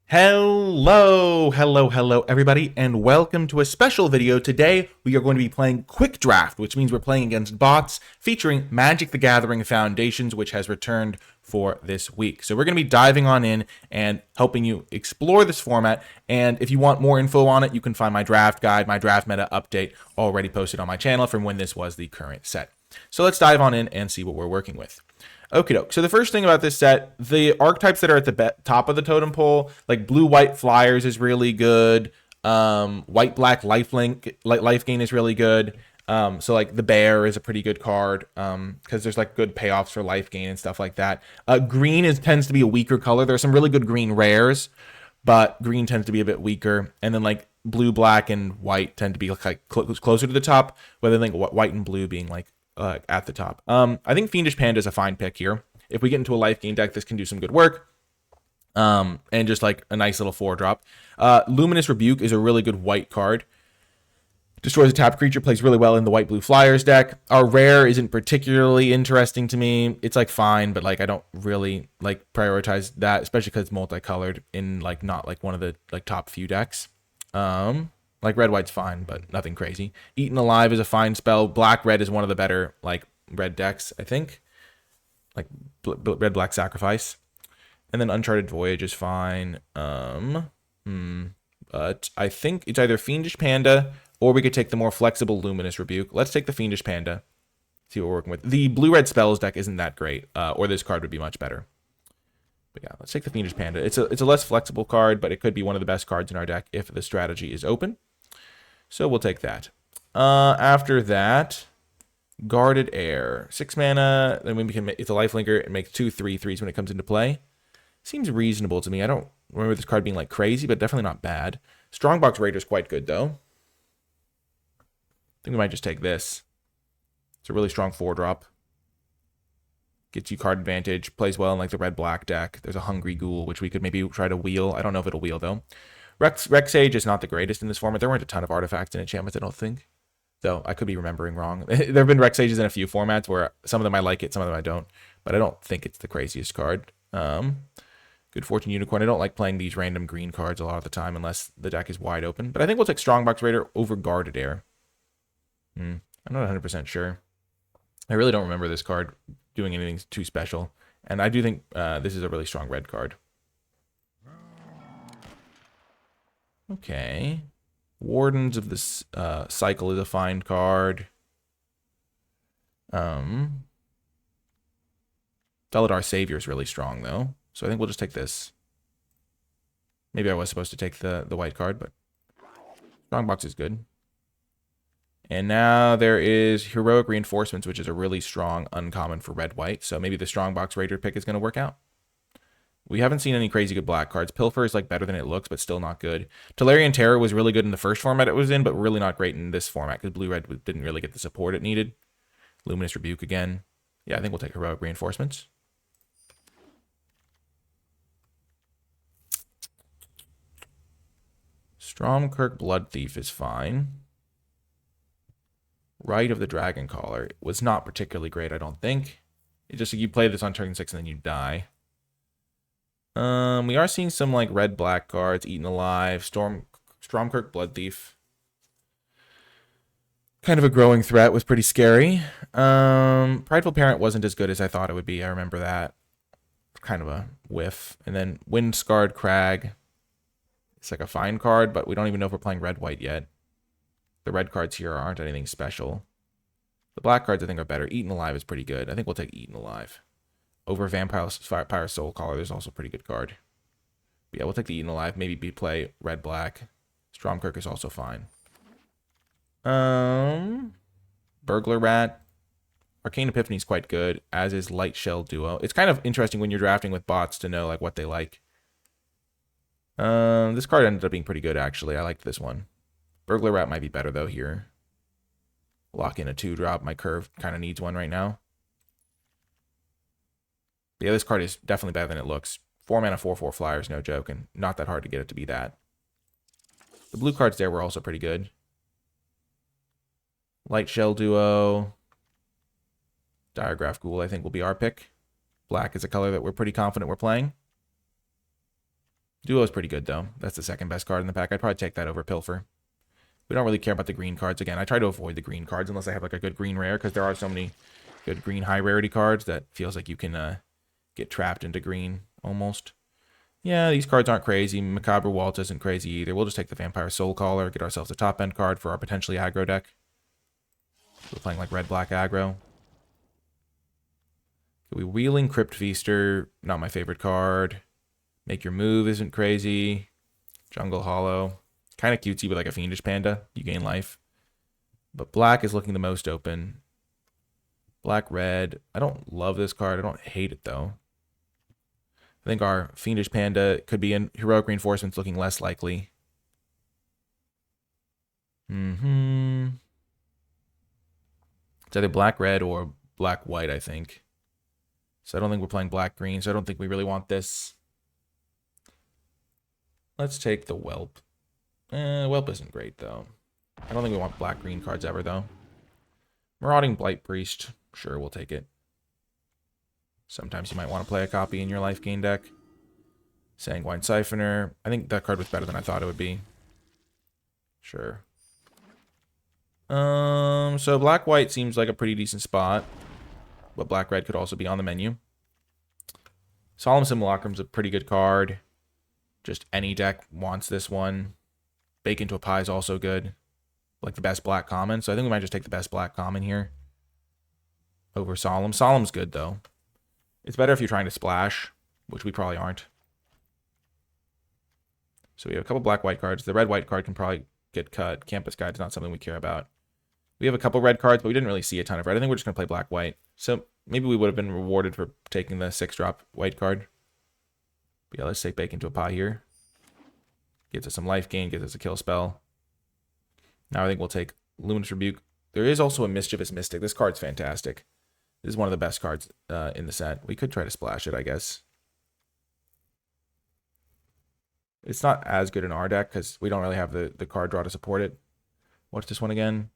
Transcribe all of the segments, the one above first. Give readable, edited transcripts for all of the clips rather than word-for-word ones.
Hello, everybody, and welcome to a special video. Today, we are going to be playing Quick Draft, which means we're playing against bots, featuring Magic the Gathering Foundations, which has returned for this week. So we're going to be diving on in and helping you explore this format, and if you want more info on it, you can find my draft guide, my draft meta update, already posted on my channel from when this was the current set. So let's dive on in and see what we're working with. Okie doke. So the first thing about this set, the archetypes that are at the top of the totem pole, like blue-white flyers is really good. White-black life gain is really good. So like the bear is a pretty good card because there's like good payoffs for life gain and stuff like that. Green tends to be a weaker color. There's some really good green rares, but green tends to be a bit weaker. And then like blue, black, and white tend to be like closer to the top, whether like white and blue being like at the top. I think Fiendish Panda is a fine pick here. If we get into a life gain deck, this can do some good work. And just like a nice little 4-drop. Luminous Rebuke is a really good white card. Destroys a tapped creature, plays really well in the white-blue flyers deck. Our rare isn't particularly interesting to me. It's like fine, but like I don't really like prioritize that, especially because it's multicolored in like not like one of the like top few decks. Like red-white's fine, but nothing crazy. Eaten Alive is a fine spell. Black-red is one of the better like red decks, I think. Like red-black Sacrifice. And then Uncharted Voyage is fine. But I think it's either Fiendish Panda or we could take the more flexible Luminous Rebuke. Let's take the Fiendish Panda. See what we're working with. The blue-red spells deck isn't that great, or this card would be much better. But yeah, let's take the Fiendish Panda. It's a less flexible card, but it could be one of the best cards in our deck if the strategy is open. So we'll take that. After that, Guarded Air. 6 mana, then we can it's a lifelinker and make 2 3/3s when it comes into play. Seems reasonable to me. I don't remember this card being like crazy, but definitely not bad. Strongbox Raider is quite good though. I think we might just take this. It's a really strong 4-drop. Gets you card advantage, plays well in like the red-black deck. There's a Hungry Ghoul, which we could maybe try to wheel. I don't know if it'll wheel though. Rexage is not the greatest in this format. There weren't a ton of artifacts and enchantments, I don't think. Though I could be remembering wrong. There have been Rexages in a few formats where some of them I like it, some of them I don't. But I don't think it's the craziest card. Good Fortune Unicorn. I don't like playing these random green cards a lot of the time unless the deck is wide open. But I think we'll take Strongbox Raider over Guarded Air. I'm not 100% sure. I really don't remember this card doing anything too special. And I do think this is a really strong red card. Okay. Wardens of this Cycle is a fine card. Felidar Savior is really strong, though. So I think we'll just take this. Maybe I was supposed to take the white card, but Strongbox is good. And now there is Heroic Reinforcements, which is a really strong uncommon for red-white. So maybe the Strongbox Raider pick is going to work out. We haven't seen any crazy good black cards. Pilfer is like better than it looks, but still not good. Tolarian Terror was really good in the first format it was in, but really not great in this format because blue-red didn't really get the support it needed. Luminous Rebuke again. Yeah, I think we'll take Heroic Reinforcements. Stromkirk Blood Thief is fine. Rite of the Dragon Caller was not particularly great, I don't think. It's just you play this on turn 6 and then you die. We are seeing some like red-black cards, Eaten Alive, Stromkirk Blood Thief. Kind of a growing threat, was pretty scary. Prideful Parent wasn't as good as I thought it would be. I remember that. Kind of a whiff. And then Windscarred Crag. It's like a fine card, but we don't even know if we're playing red-white yet. The red cards here aren't anything special. The black cards I think are better. Eaten Alive is pretty good. I think we'll take Eaten Alive. Over Vampire Soul Caller, there's also a pretty good card. But yeah, we'll take the Eaten Alive. Maybe play red-black. Stromkirk is also fine. Burglar Rat. Arcane Epiphany is quite good, as is Light Shell Duo. It's kind of interesting when you're drafting with bots to know like what they like. This card ended up being pretty good, actually. I liked this one. Burglar Rat might be better, though, here. Lock in a 2-drop. My curve kind of needs one right now. But yeah, this card is definitely better than it looks. 4 mana, 4/4 flyers, no joke, and not that hard to get it to be that. The blue cards there were also pretty good. Light Shell Duo. Diregraph Ghoul, I think, will be our pick. Black is a color that we're pretty confident we're playing. Duo is pretty good, though. That's the second best card in the pack. I'd probably take that over Pilfer. We don't really care about the green cards. Again, I try to avoid the green cards unless I have like a good green rare, because there are so many good green high rarity cards that feels like you can get trapped into green almost. Yeah, these cards aren't crazy. Macabre Waltz isn't crazy either. We'll just take the Vampire Soul Caller, get ourselves a top end card for our potentially aggro deck. We're playing like red-black aggro. We Wheeling Crypt Feaster, not my favorite card. Make Your Move isn't crazy. Jungle Hollow, kind of cutesy with like a Fiendish Panda. You gain life. But black is looking the most open. Black, red. I don't love this card. I don't hate it though. I think our Fiendish Panda could be in Heroic Reinforcements, looking less likely. It's either black, red, or black, white, I think. So I don't think we're playing black, green, so I don't think we really want this. Let's take the Whelp. Whelp isn't great, though. I don't think we want black, green cards ever, though. Marauding Blight Priest. Sure, we'll take it. Sometimes you might want to play a copy in your life gain deck. Sanguine Siphoner. I think that card was better than I thought it would be. Sure. So black-white seems like a pretty decent spot. But black-red could also be on the menu. Solemn Simulacrum's a pretty good card. Just any deck wants this one. Bake into a Pie is also good. Like the best black common. So I think we might just take the best black common here. Over Solemn. Solemn's good, though. It's better if you're trying to splash, which we probably aren't. So we have a couple black-white cards. The red-white card can probably get cut. Campus Guide is not something we care about. We have a couple red cards, but we didn't really see a ton of red. I think we're just going to play black-white. So maybe we would have been rewarded for taking the 6-drop white card. But yeah, let's take Bake into a Pie here. Gives us some life gain, gives us a kill spell. Now I think we'll take Luminous Rebuke. There is also a Mischievous Mystic. This card's fantastic. This is one of the best cards in the set. We could try to splash it, I guess. It's not as good in our deck because we don't really have the card draw to support it. What's this one again?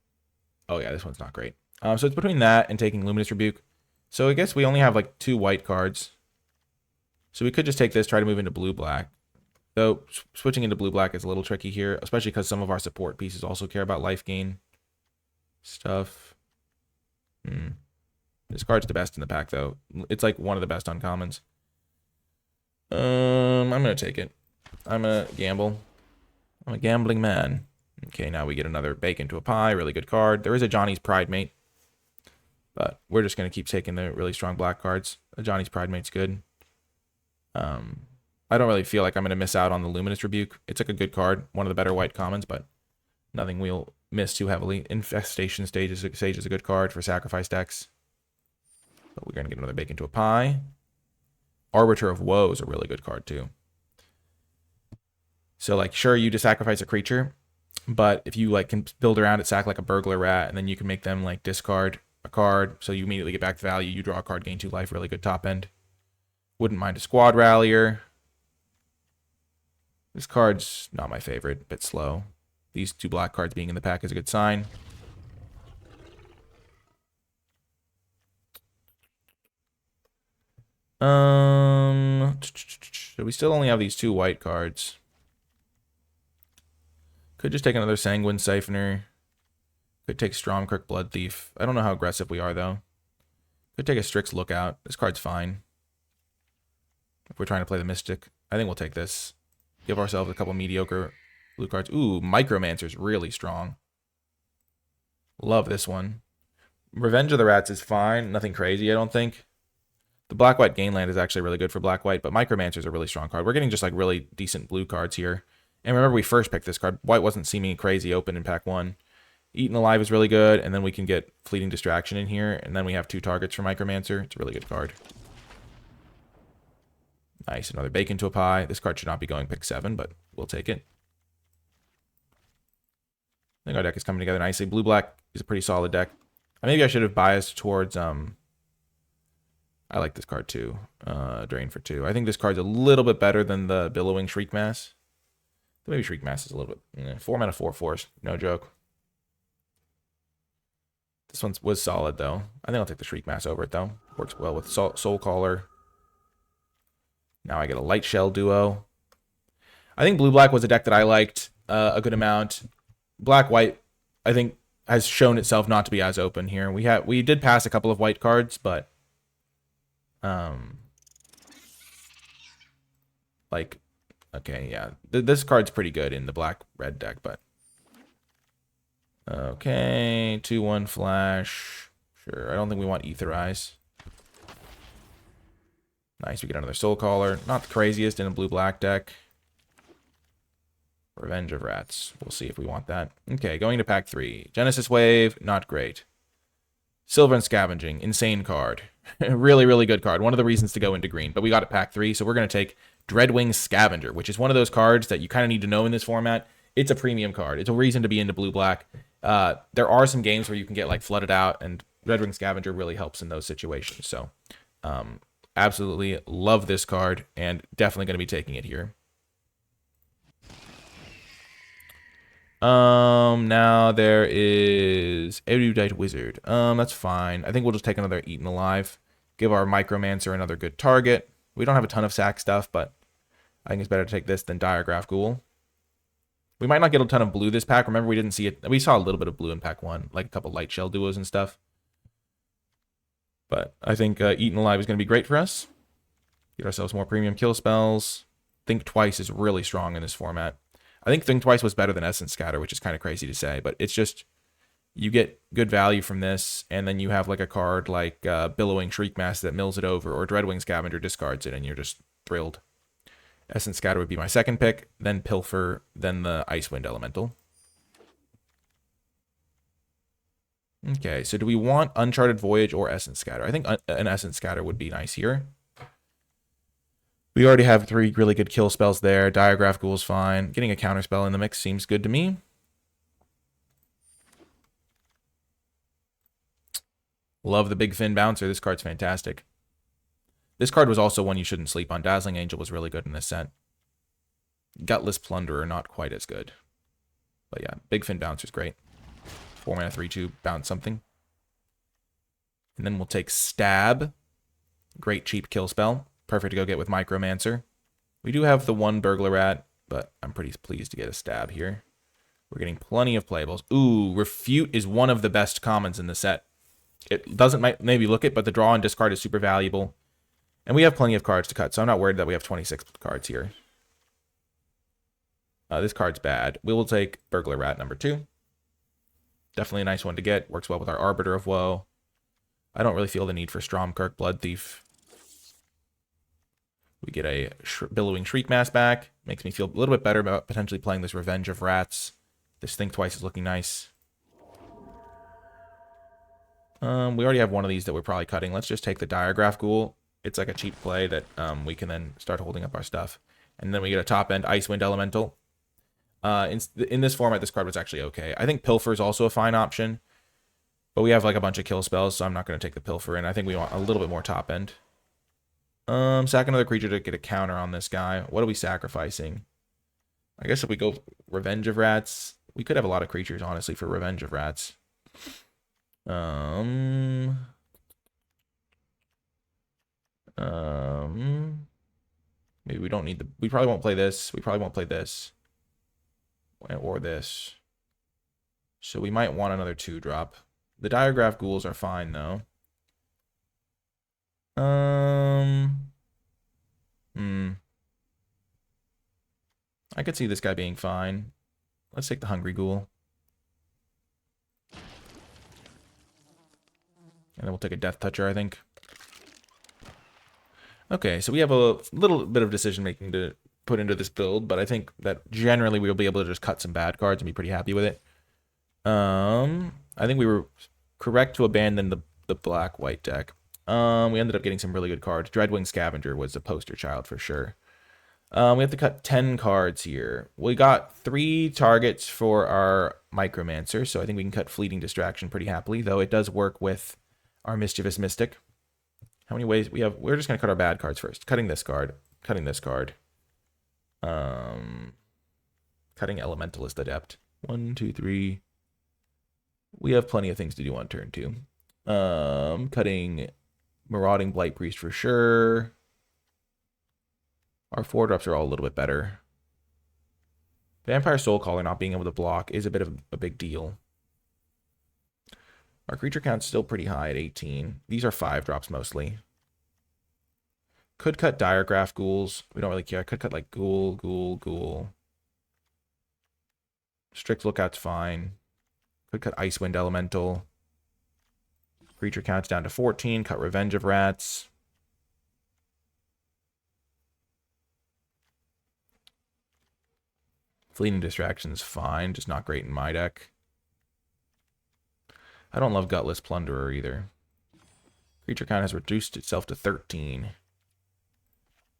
Oh yeah, this one's not great. So it's between that and taking Luminous Rebuke. So I guess we only have like 2 white cards. So we could just take this, try to move into blue-black. Though switching into blue-black is a little tricky here, especially because some of our support pieces also care about life gain stuff. This card's the best in the pack, though. It's like one of the best uncommons. I'm going to take it. I'm going to gamble. I'm a gambling man. Okay, now we get another Bake into a Pie. Really good card. There is a Johnny's Pridemate. But we're just going to keep taking the really strong black cards. A Johnny's Pridemate's good. I don't really feel like I'm going to miss out on the Luminous Rebuke. It's like a good card. One of the better white commons, but nothing we'll miss too heavily. Infestation Sage is a good card for sacrifice decks. But we're going to get another Bake into a Pie. Arbiter of Woe is a really good card, too. So, like, sure, you just sacrifice a creature, but if you, like, can build around it, sack like a Burglar Rat, and then you can make them, like, discard a card, so you immediately get back to value, you draw a card, gain 2 life, really good top end. Wouldn't mind a Squad Rallier. This card's not my favorite, a bit slow. These 2 black cards being in the pack is a good sign. So we still only have these 2 white cards. Could just take another Sanguine Siphoner. Could take Stromkirk Blood Thief. I don't know how aggressive we are, though. Could take a Strix Lookout. This card's fine. If we're trying to play the Mystic, I think we'll take this. Give ourselves a couple mediocre blue cards. Ooh, Micromancer's really strong. Love this one. Revenge of the Rats is fine. Nothing crazy, I don't think. The black-white Gainland is actually really good for black-white, but Micromancer's a really strong card. We're getting just like really decent blue cards here. And remember, we first picked this card. White wasn't seeming crazy open in pack 1. Eaten Alive is really good, and then we can get Fleeting Distraction in here, and then we have 2 targets for Micromancer. It's a really good card. Nice, another Bake into a Pie. This card should not be going pick 7, but we'll take it. I think our deck is coming together nicely. Blue-black is a pretty solid deck. Maybe I should have biased towards... I like this card too. Drain for 2. I think this card's a little bit better than the Billowing Shriek Mass. Maybe Shriek Mass is a little bit... 4 mana 4/4. No joke. This one was solid, though. I think I'll take the Shriek Mass over it, though. Works well with Soul Caller. Now I get a Light Shell Duo. I think blue-black was a deck that I liked a good amount. Black-white, I think, has shown itself not to be as open here. We did pass a couple of white cards, but like, okay, yeah, this card's pretty good in the black-red deck, but okay, 2/1 flash. Sure, I don't think we want Etherize. Nice, we get another Soul Caller. Not the craziest in a blue-black deck. Revenge of Rats. We'll see if we want that. Okay, going to pack 3. Genesis Wave, not great. Silver and Scavenging, insane card. Really, really good card. One of the reasons to go into green. But we got it pack 3, so we're going to take Dreadwing Scavenger, which is one of those cards that you kind of need to know in this format. It's a premium card. It's a reason to be into blue-black. There are some games where you can get like flooded out, and Dreadwing Scavenger really helps in those situations. So, absolutely love this card, and definitely going to be taking it here. Now there is Erudite Wizard. That's fine. I think we'll just take another Eaten Alive. Give our Micromancer another good target. We don't have a ton of sack stuff, but I think it's better to take this than Diagraph Ghoul. We might not get a ton of blue this pack. Remember, we didn't see it. We saw a little bit of blue in pack 1, like a couple light shell duos and stuff. But I think Eaten Alive is going to be great for us. Get ourselves more premium kill spells. Think Twice is really strong in this format. I think Think Twice was better than Essence Scatter, which is kind of crazy to say, but it's just, you get good value from this, and then you have like a card like Billowing Shriekmaster that mills it over, or Dreadwing Scavenger discards it, and you're just thrilled. Essence Scatter would be my second pick, then Pilfer, then the Icewind Elemental. Okay, so do we want Uncharted Voyage or Essence Scatter? I think an Essence Scatter would be nice here. We already have 3 really good kill spells there. Diagraph Ghoul's fine. Getting a counterspell in the mix seems good to me. Love the Big Fin Bouncer. This card's fantastic. This card was also one you shouldn't sleep on. Dazzling Angel was really good in this set. Gutless Plunderer, not quite as good. But yeah, Big Fin Bouncer's great. 4 mana, 3/2, bounce something. And then we'll take Stab. Great cheap kill spell. Perfect to go get with Micromancer. We do have the 1 Burglar Rat, but I'm pretty pleased to get a Stab here. We're getting plenty of playables. Ooh, Refute is one of the best commons in the set. It doesn't maybe look it, but the draw and discard is super valuable. And we have plenty of cards to cut, so I'm not worried that we have 26 cards here. This card's bad. We will take Burglar Rat number 2. Definitely a nice one to get. Works well with our Arbiter of Woe. I don't really feel the need for Stromkirk Blood Thief. We get a Billowing Shriekmaster back. Makes me feel a little bit better about potentially playing this Revenge of Rats. This Think Twice is looking nice. We already have one of these that we're probably cutting. Let's just take the Diagraph Ghoul. It's like a cheap play that we can then start holding up our stuff. And then we get a top-end Icewind Elemental. In this format, this card was actually okay. I think Pilfer is also a fine option. But we have like a bunch of kill spells, so I'm not going to take the Pilfer in. I think we want a little bit more top-end. Sack another creature to get a counter on this guy. What are we sacrificing? I guess if we go Revenge of Rats, we could have a lot of creatures, honestly, for Revenge of Rats. Maybe we don't need the... We probably won't play this. We probably won't play this. Or this. So we might want another 2-drop. The Diagraph Ghouls are fine, though. I could see this guy being fine. Let's take the Hungry Ghoul. And then we'll take a Death Toucher, I think. Okay, so we have a little bit of decision making to put into this build, but I think that generally we'll be able to just cut some bad cards and be pretty happy with it. I think we were correct to abandon the black-white deck. We ended up getting some really good cards. Dreadwing Scavenger was a poster child for sure. We have to cut 10 cards here. We got 3 targets for our Micromancer, so I think we can cut Fleeting Distraction pretty happily, though it does work with our Mischievous Mystic. How many ways we have? We're just going to cut our bad cards first. Cutting this card. Cutting this card. Cutting Elementalist Adept. 1, 2, 3. We have plenty of things to do on turn 2. Cutting Marauding Blight Priest for sure. Our 4-drops are all a little bit better. Vampire Soulcaller not being able to block is a bit of a big deal. Our creature count's still pretty high at 18. These are 5 drops mostly. Could cut Diregraph Ghouls. We don't really care. I could cut like Ghoul, Ghoul, Ghoul. Strict Lookout's fine. Could cut Icewind Elemental. Creature count's down to 14. Cut Revenge of Rats. Fleeting Distraction's fine, just not great in my deck. I don't love Gutless Plunderer either. Creature count has reduced itself to 13.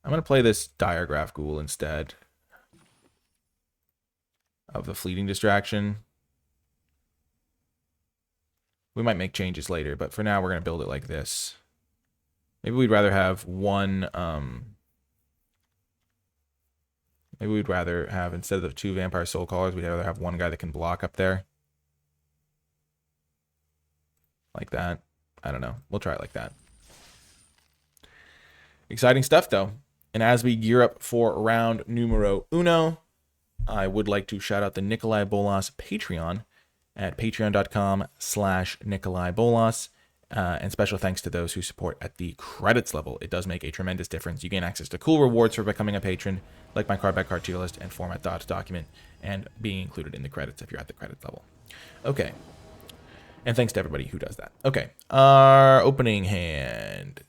I'm going to play this Diregraph Ghoul instead of the Fleeting Distraction. We might make changes later, but for now we're going to build it like this. Maybe we'd rather have one... Maybe we'd rather have, instead of 2 Vampire Soulcallers, we'd rather have one guy that can block up there. Like that. I don't know. We'll try it like that. Exciting stuff, though. And as we gear up for round numero uno, I would like to shout out the NicolaiBolas Patreon at patreon.com/NicolaiBolas. And special thanks to those who support at the credits level. It does make a tremendous difference. You gain access to cool rewards for becoming a patron, like my card by card tier list and format document, and being included in the credits if you're at the credits level. Okay. And thanks to everybody who does that. Okay. Our opening hand.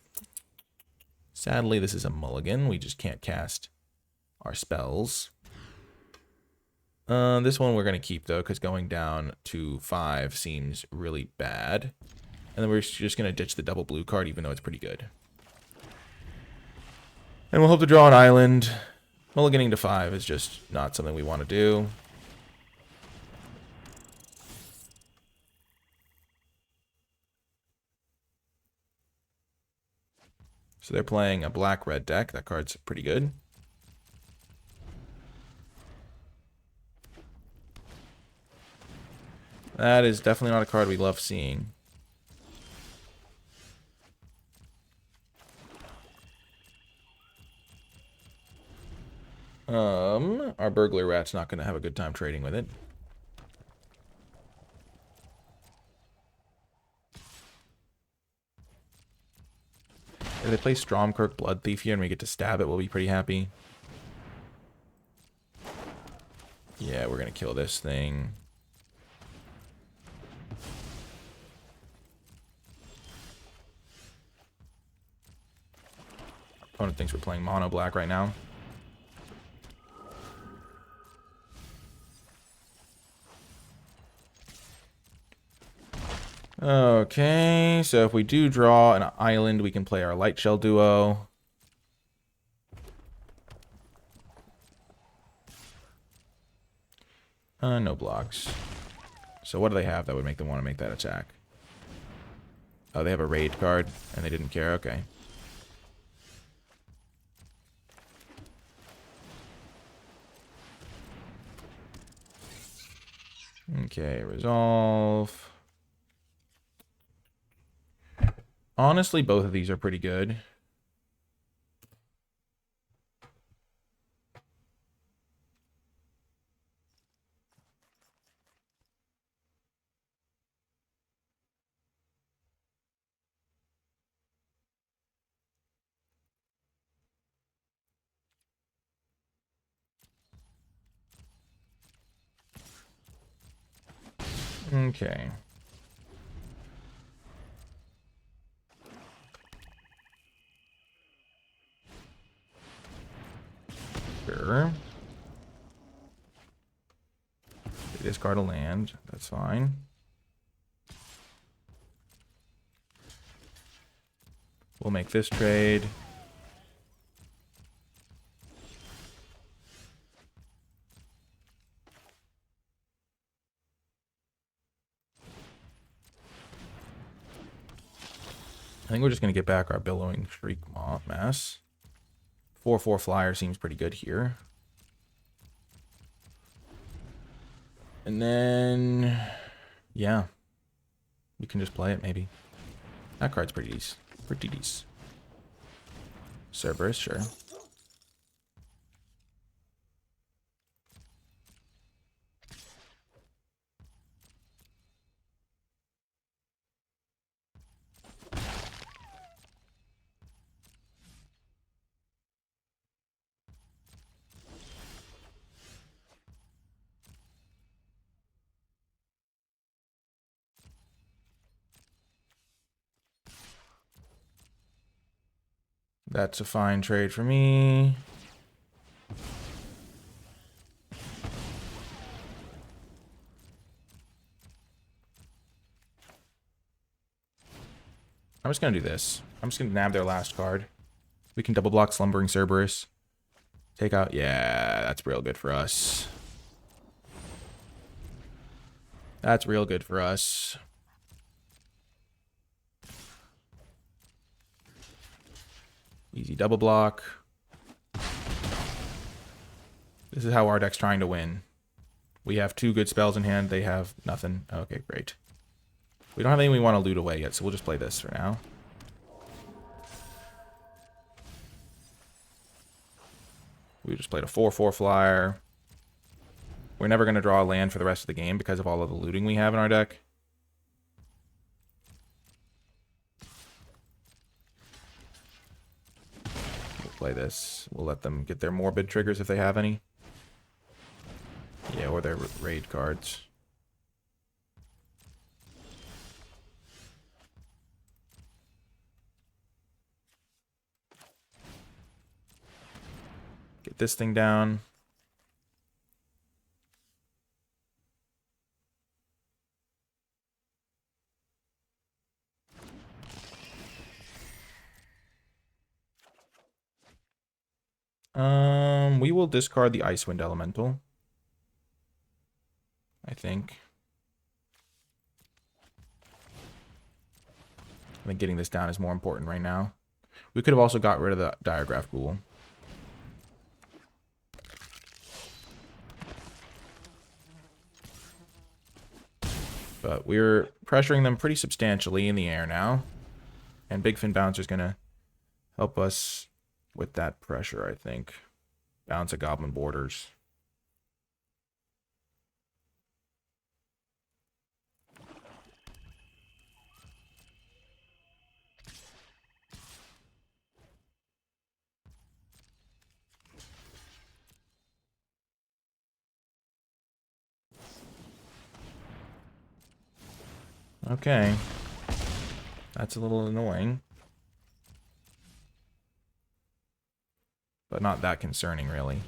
Sadly, this is a mulligan. We just can't cast our spells. This one we're going to keep, though, because going down to 5 seems really bad. And then we're just going to ditch the double blue card, even though it's pretty good. And we'll hope to draw an island. Mulliganing to 5 is just not something we want to do. So they're playing a black-red deck. That card's pretty good. That is definitely not a card we love seeing. Our burglar rat's not going to have a good time trading with it. If they play Stromkirk Blood Thief here and we get to stab it, we'll be pretty happy. Yeah, we're going to kill this thing. Our opponent thinks we're playing mono black right now. Okay, so if we do draw an island, we can play our Light Shell duo. No blocks. So what do they have that would make them want to make that attack? Oh, they have a raid card, and they didn't care? Okay. Okay, resolve. Honestly, both of these are pretty good. Okay. Sure. They discard a land. That's fine. We'll make this trade. I think we're just going to get back our Billowing Shriek Mass. 4/4 flyer seems pretty good here. And then, yeah, you can just play it maybe. That card's pretty decent. Pretty decent. Cerberus, sure. That's a fine trade for me. I'm just going to do this. I'm just going to nab their last card. We can double block Slumbering Cerberus. Take out... Yeah, that's real good for us. That's real good for us. Easy double block. This is how our deck's trying to win. We have 2 good spells in hand. They have nothing. Okay, great. We don't have anything we want to loot away yet, so we'll just play this for now. We just played a 4/4 flyer. We're never going to draw a land for the rest of the game because of all of the looting we have in our deck. We'll play this. We'll let them get their morbid triggers if they have any. Yeah, or their raid cards. Get this thing down. We will discard the Icewind Elemental, I think. I think getting this down is more important right now. We could have also got rid of the Diagraph Ghoul. But we're pressuring them pretty substantially in the air now. And Big Fin Bouncer is going to help us with that pressure, I think. Bounce at Goblin Borders. Okay. That's a little annoying. But not that concerning, really.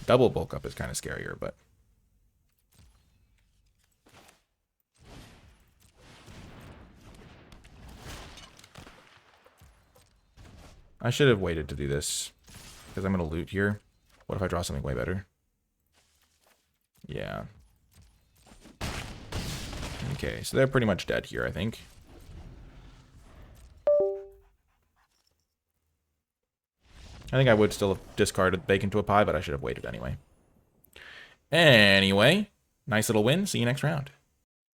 Double bulk up is kind of scarier, but... I should have waited to do this. Because I'm going to loot here. What if I draw something way better? Yeah. Okay, so they're pretty much dead here, I think. I think I would still have discarded Bacon to a Pie, but I should have waited anyway. Anyway, nice little win. See you next round.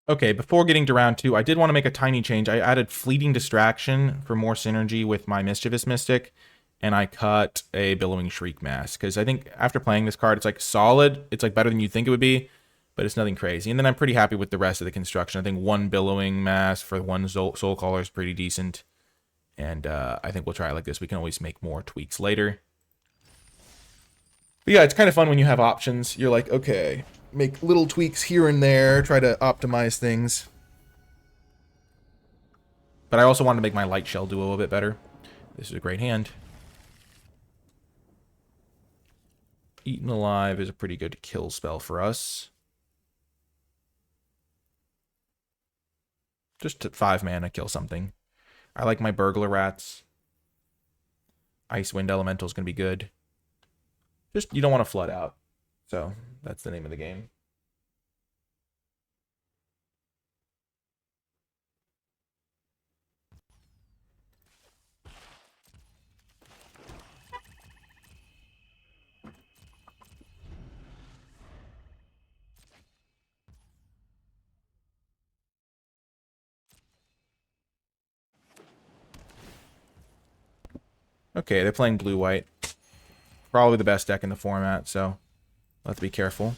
Okay, before getting to round 2, I did want to make a tiny change. I added Fleeting Distraction for more synergy with my Mischievous Mystic, and I cut a Billowing Shriek Mask, because I think after playing this card, it's like solid. It's like better than you'd think it would be, but it's nothing crazy. And then I'm pretty happy with the rest of the construction. I think 1 Billowing Mask for 1 Soul Caller is pretty decent. And I think we'll try it like this. We can always make more tweaks later. But yeah, it's kind of fun when you have options. You're like, okay, make little tweaks here and there, try to optimize things. But I also wanted to make my Light Shell duo a bit better. This is a great hand. Eaten Alive is a pretty good kill spell for us. Just to 5 mana, kill something. I like my Burglar Rats. Icewind Elemental is going to be good. Just, you don't want to flood out. So, that's the name of the game. Okay, they're playing blue-white. Probably the best deck in the format, so let's be careful.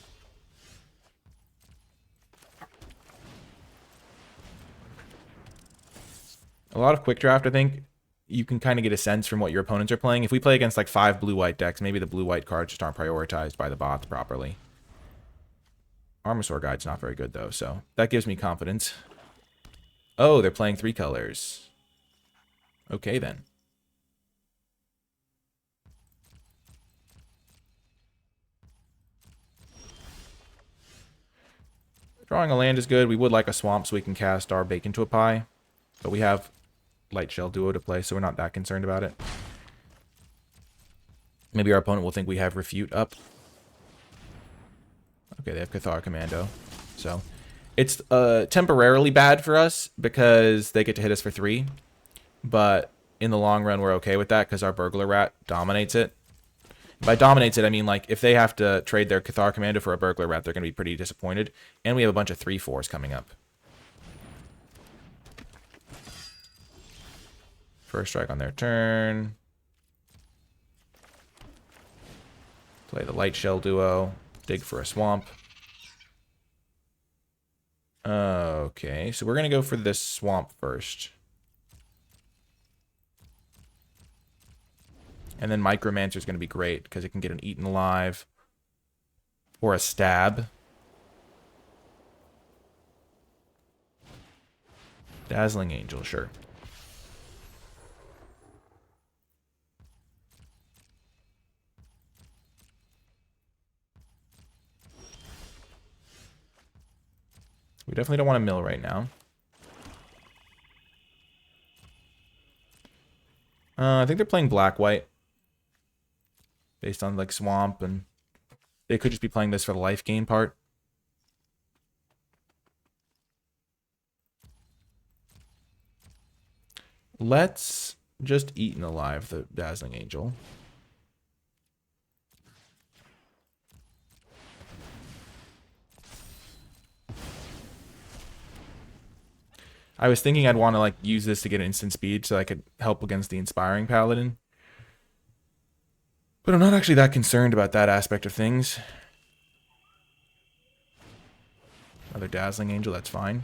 A lot of quick draft, I think, you can kind of get a sense from what your opponents are playing. If we play against like 5 blue-white decks, maybe the blue-white cards just aren't prioritized by the bots properly. Armosaur Guide's not very good, though, so that gives me confidence. Oh, they're playing 3 colors. Okay, then. Drawing a land is good. We would like a swamp so we can cast our Bake into a Pie. But we have Light Shell Duo to play, so we're not that concerned about it. Maybe our opponent will think we have Refute up. Okay, they have Cathar Commando. So it's temporarily bad for us because they get to hit us for 3. But in the long run, we're okay with that because our Burglar Rat dominates it. By dominates it, I mean, like, if they have to trade their Cathar Commando for a Burglar Rat, they're going to be pretty disappointed. And we have a bunch of 3/4s coming up. First strike on their turn. Play the Light Shell Duo. Dig for a swamp. Okay, so we're going to go for this swamp first. And then Micromancer is going to be great because it can get an Eaten Alive or a Stab. Dazzling Angel, sure. We definitely don't want to mill right now. I think they're playing black-white. Based on, like, swamp, and they could just be playing this for the life gain part. Let's just Eaten Alive the Dazzling Angel. I was thinking I'd want to, like, use this to get instant speed so I could help against the Inspiring Paladin. But I'm not actually that concerned about that aspect of things. Another Dazzling Angel, that's fine.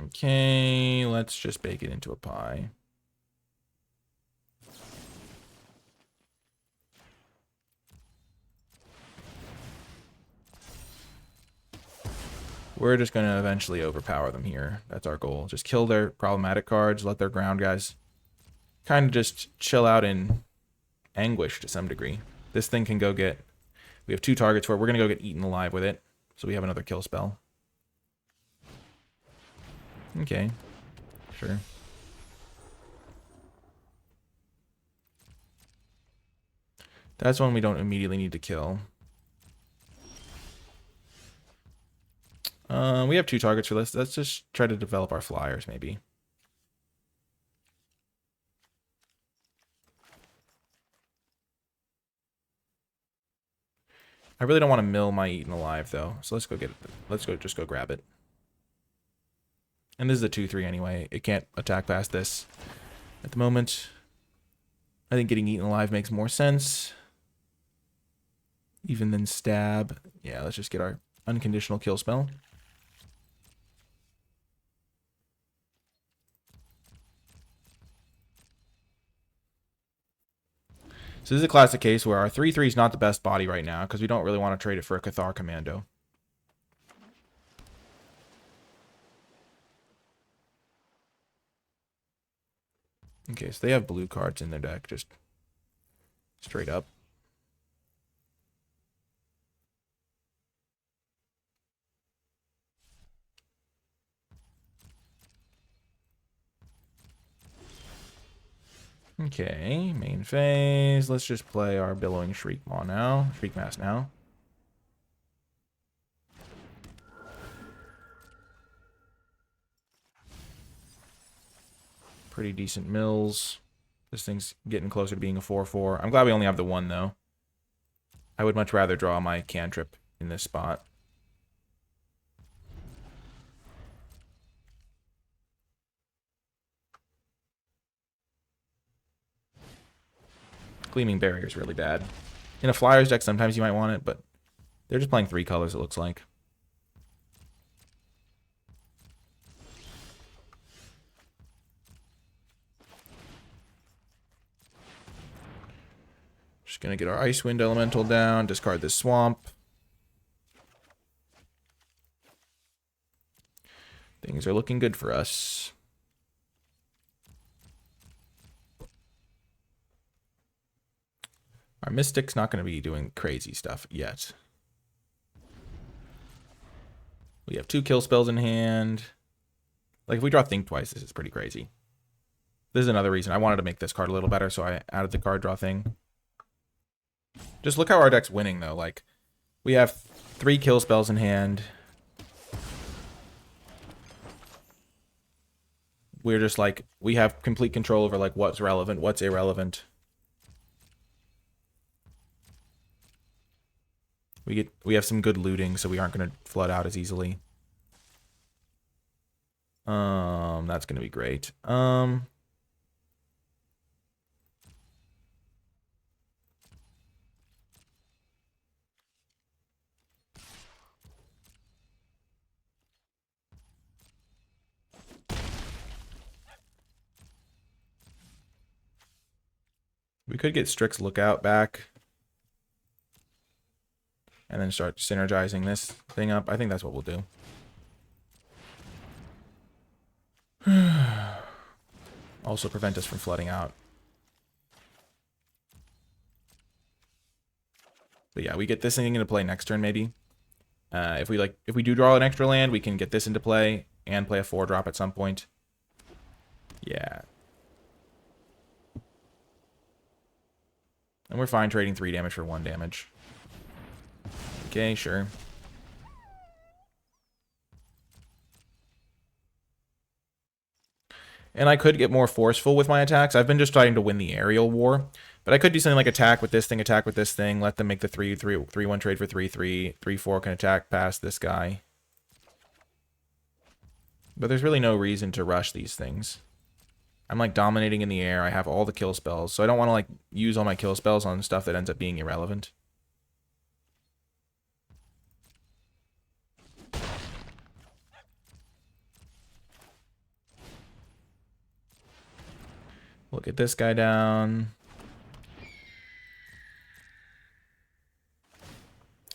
Okay, let's just bake it into a pie. We're just going to eventually overpower them here. That's our goal. Just kill their problematic cards, let their ground guys kind of just chill out in anguish to some degree. This thing can go get... We have 2 targets for it. We're going to go get Eaten Alive with it. So we have another kill spell. Okay. Sure. That's one we don't immediately need to kill. We have 2 targets for this. Let's just try to develop our flyers, maybe. I really don't want to mill my Eaten Alive, though. So let's go get it. Let's go just go grab it. And this is a 2/3 anyway. It can't attack past this at the moment. I think getting Eaten Alive makes more sense. Even than Stab. Yeah, let's just get our unconditional kill spell. So this is a classic case where our 3/3 is not the best body right now because we don't really want to trade it for a Cathar Commando. Okay, so they have blue cards in their deck, just straight up. Okay, main phase. Let's just play our Billowing Shriekmaw now. Shriekmass now. Pretty decent mills. This thing's getting closer to being a 4/4. I'm glad we only have the 1, though. I would much rather draw my cantrip in this spot. Gleaming Barrier is really bad. In a Flyers deck, sometimes you might want it, but they're just playing 3 colors, it looks like. Just gonna get our Icewind Elemental down, discard this Swamp. Things are looking good for us. Our Mystic's not going to be doing crazy stuff yet. We have 2 kill spells in hand. Like, if we draw Think Twice, this is pretty crazy. This is another reason I wanted to make this card a little better, so I added the card draw thing. Just look how our deck's winning, though. Like, we have 3 kill spells in hand. We're just like, we have complete control over like what's relevant, what's irrelevant. We have some good looting, so we aren't going to flood out as easily. That's going to be great. We could get Strix Lookout back. And then start synergizing this thing up. I think that's what we'll do. Also prevent us from flooding out. But yeah, we get this thing into play next turn maybe. If we do draw an extra land, we can get this into play and play a 4-drop at some point. Yeah. And we're fine trading 3 damage for 1 damage. Okay, sure. And I could get more forceful with my attacks. I've been just trying to win the aerial war. But I could do something like attack with this thing, let them make the 3-1 trade for 3-3. 3-4 can attack past this guy. But there's really no reason to rush these things. I'm like dominating in the air. I have all the kill spells. So I don't want to like use all my kill spells on stuff that ends up being irrelevant. We'll get this guy down.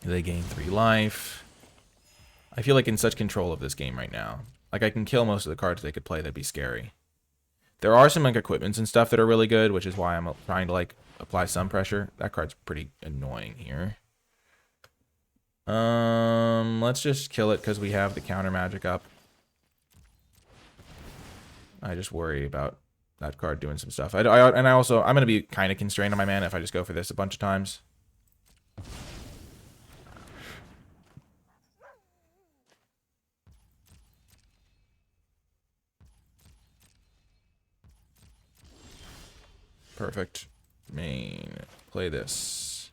They gain 3 life. I feel like in such control of this game right now. Like I can kill most of the cards they could play that'd be scary. There are some like equipments and stuff that are really good, which is why I'm trying to like apply some pressure. That card's pretty annoying here. Let's just kill it because we have the counter magic up. I just worry about that card doing some stuff. I'm going to be kind of constrained on my mana if I just go for this a bunch of times. Perfect. Main. Play this.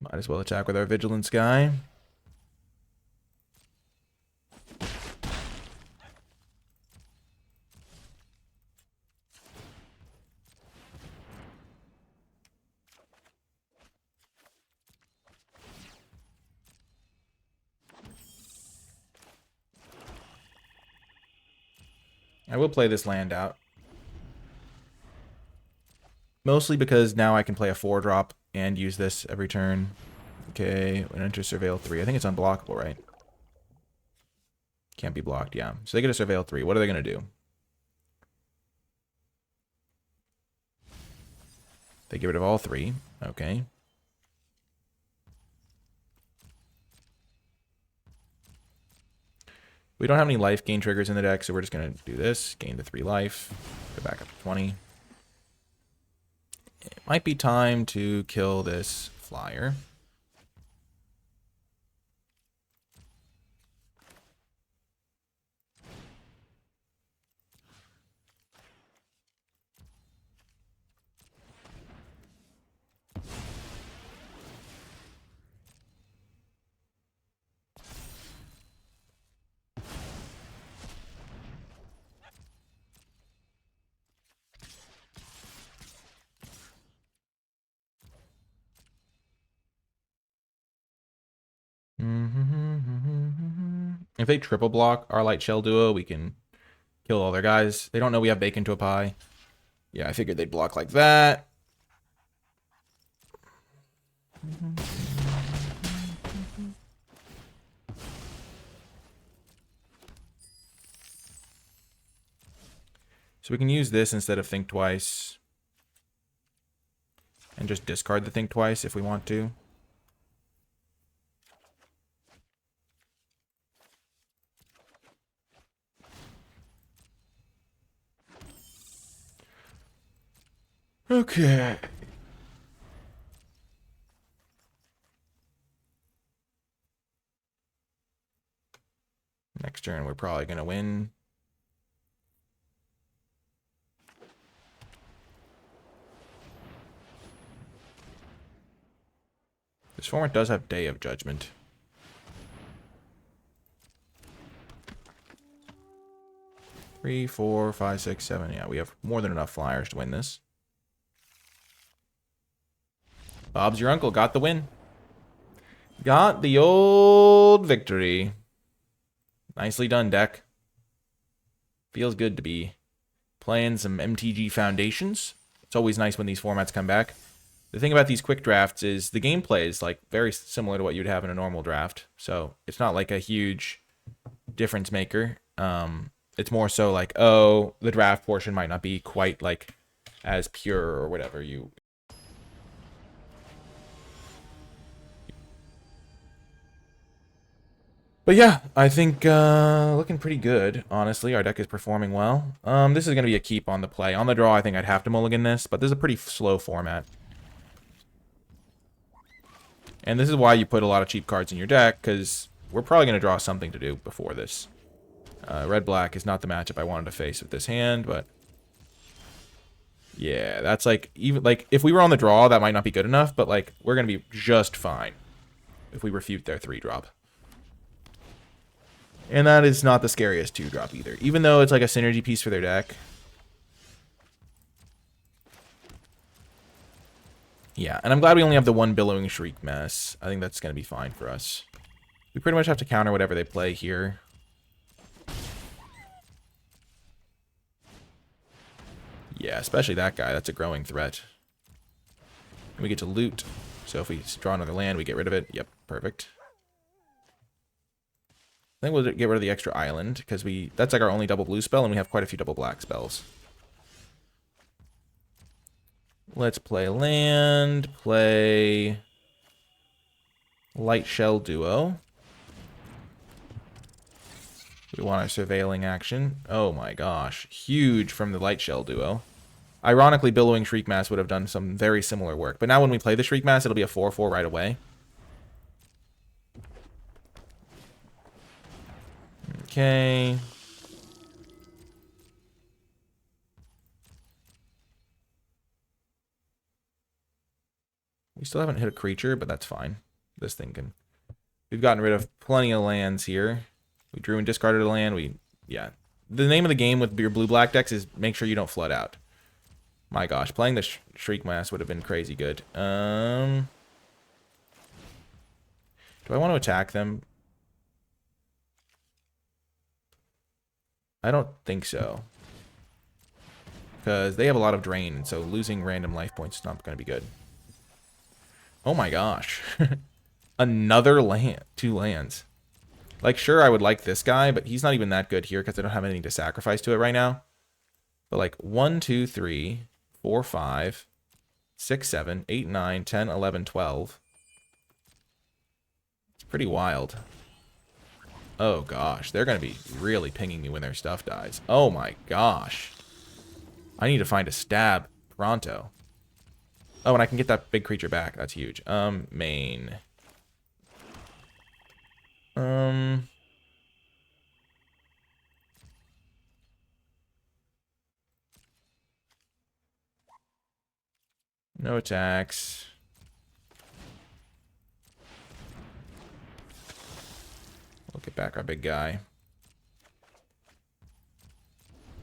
Might as well attack with our Vigilance guy. I will play this land out. Mostly because now I can play a 4-drop and use this every turn. Okay, and enter Surveil 3. I think it's unblockable, right? Can't be blocked, yeah. So they get a Surveil 3. What are they going to do? They get rid of all 3. Okay. We don't have any life gain triggers in the deck, so we're just going to do this. Gain the 3 life. Go back up to 20. It might be time to kill this flyer. If they triple block our Light Shell duo, we can kill all their guys. They don't know we have Bacon to a Pie. Yeah, I figured they'd block like that. So we can use this instead of Think Twice. And just discard the Think Twice if we want to. Okay. Next turn, we're probably going to win. This format does have Day of Judgment. Three, 4, 5, 6, 7. Yeah, we have more than enough flyers to win this. Bob's your uncle. Got the win. Got the old victory. Nicely done, deck. Feels good to be playing some MTG Foundations. It's always nice when these formats come back. The thing about these quick drafts is the gameplay is like very similar to what you'd have in a normal draft. So it's not like a huge difference maker. It's more so like, oh, the draft portion might not be quite like as pure or whatever you... But yeah, I think looking pretty good, honestly. Our deck is performing well. This is going to be a keep on the play. On the draw, I think I'd have to mulligan this, but this is a pretty slow format. And this is why you put a lot of cheap cards in your deck, because we're probably going to draw something to do before this. Red-black is not the matchup I wanted to face with this hand, but... yeah, that's like, even like, if we were on the draw, that might not be good enough, but like, we're going to be just fine if we refute their 3-drop. And that is not the scariest 2-drop either, even though it's like a synergy piece for their deck. Yeah, and I'm glad we only have the one Billowing Shriek mess. I think that's going to be fine for us. We pretty much have to counter whatever they play here. Yeah, especially that guy. That's a growing threat. And we get to loot. So if we draw another land, we get rid of it. Yep, perfect. I think we'll get rid of the extra island, because that's like our only double blue spell, and we have quite a few double black spells. Let's play land, play Light Shell Duo. We want our surveilling action. Oh my gosh, huge from the Light Shell Duo. Ironically, Billowing Shriek Mass would have done some very similar work, but now when we play the Shriek Mass, it'll be a 4/4 right away. Okay. We still haven't hit a creature, but that's fine. This thing can... we've gotten rid of plenty of lands here. We drew and discarded a land. Yeah. The name of the game with your blue-black decks is make sure you don't flood out. My gosh, playing the Shriek Mass would have been crazy good. Do I want to attack them? I don't think so. Because they have a lot of drain, and so losing random life points is not going to be good. Oh my gosh. Another land. 2 lands. Like, sure, I would like this guy, but he's not even that good here because I don't have anything to sacrifice to it right now. But like 1, 2, 3, 4, 5, 6, 7, 8, 9, 10, 11, 12. It's pretty wild. Oh gosh, they're going to be really pinging me when their stuff dies. Oh my gosh. I need to find a stab pronto. Oh, and I can get that big creature back. That's huge. Main. No attacks. We'll get back our big guy.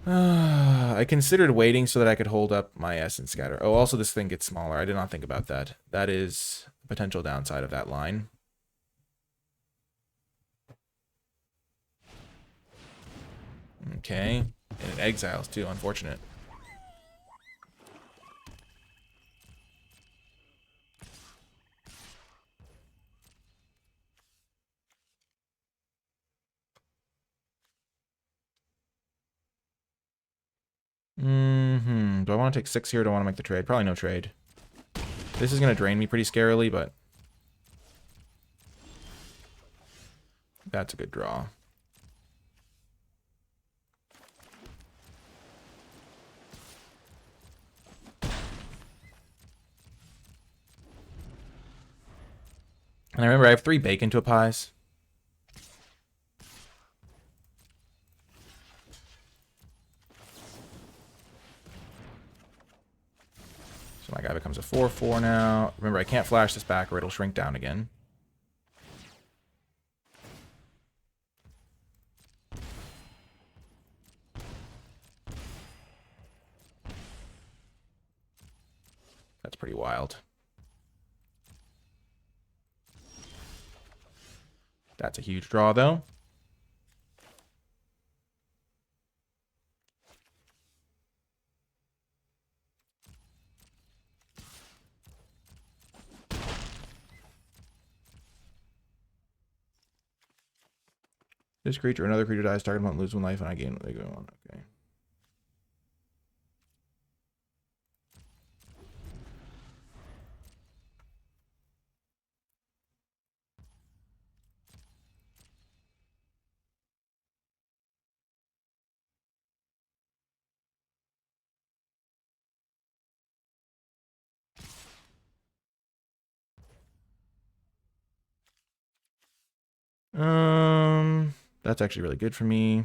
I considered waiting so that I could hold up my Essence Scatter. Oh, also this thing gets smaller. I did not think about that. That is a potential downside of that line. Okay. And it exiles too, unfortunate. Do I want to take 6 here or do I want to make the trade? Probably no trade. This is going to drain me pretty scarily, but that's a good draw. And I remember I have 3 bacon to a pies. So my guy becomes a 4/4 now. Remember, I can't flash this back or it'll shrink down again. That's pretty wild. That's a huge draw, though. This creature, another creature dies, target won't lose 1 life, and I gain they go on. Okay. That's actually really good for me.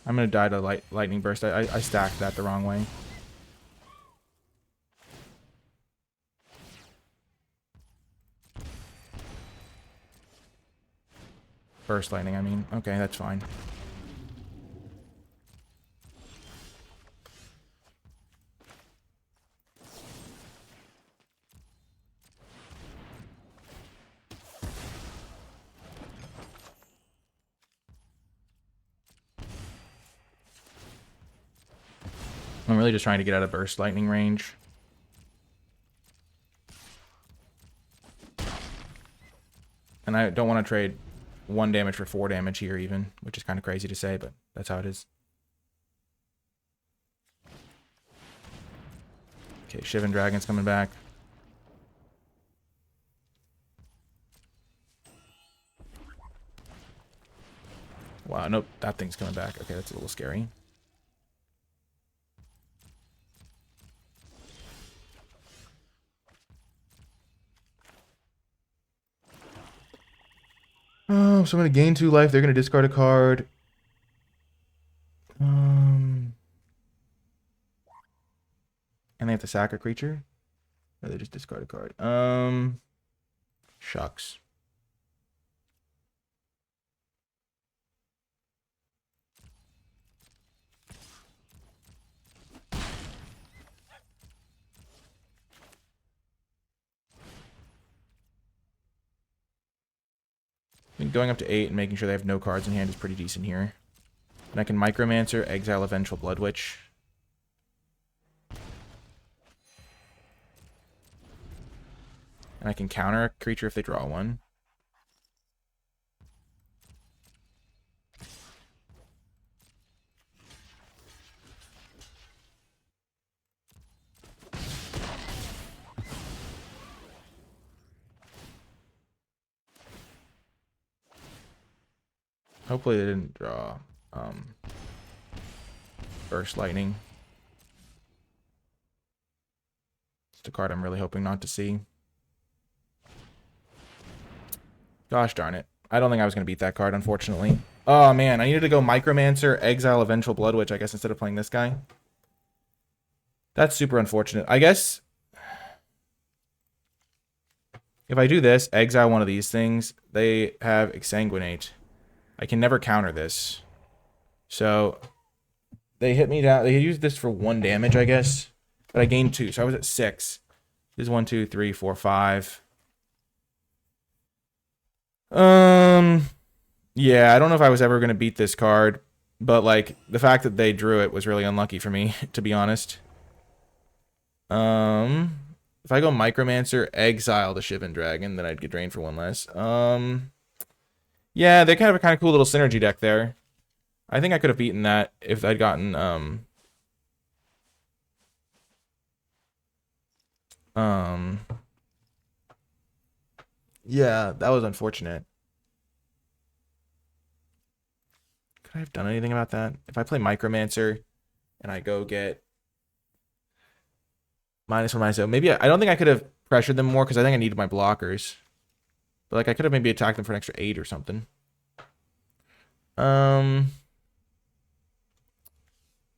I'm gonna die to lightning burst. I stacked that the wrong way. Burst lightning, I mean. Okay, that's fine. I'm really just trying to get out of burst lightning range. And I don't want to trade 1 damage for 4 damage here even, which is kind of crazy to say, but that's how it is. Okay, Shivan Dragon's coming back. Wow, nope, that thing's coming back. Okay, that's a little scary. Oh, so I'm going to gain 2 life. They're going to discard a card. And they have to sack a creature? Or they just discard a card? Shucks. I think going up to 8 and making sure they have no cards in hand is pretty decent here. And I can Micromancer, exile a Vengeful Blood Witch. And I can counter a creature if they draw one. Hopefully they didn't draw Burst Lightning. It's a card I'm really hoping not to see. Gosh darn it. I don't think I was going to beat that card, unfortunately. Oh, man. I needed to go Micromancer, exile a Vengeful Blood Witch, I guess, instead of playing this guy. That's super unfortunate. I guess If I do this, exile one of these things, they have Exsanguinate. I can never counter this. So they hit me down. They used this for 1 damage, I guess. But I gained 2, so I was at 6. This is 1, 2, 3, 4, 5. Yeah, I don't know if I was ever going to beat this card. But, like, the fact that they drew it was really unlucky for me, to be honest. If I go Micromancer, exile the Shivan Dragon, then I'd get drained for 1 less. Yeah, they kind of a kind of cool little synergy deck there. I think I could have beaten that if I'd gotten, yeah, that was unfortunate. Could I have done anything about that? If I play Micromancer and I go get -1, -0, maybe I don't think I could have pressured them more because I think I needed my blockers. But, like, I could have maybe attacked them for an extra 8 or something.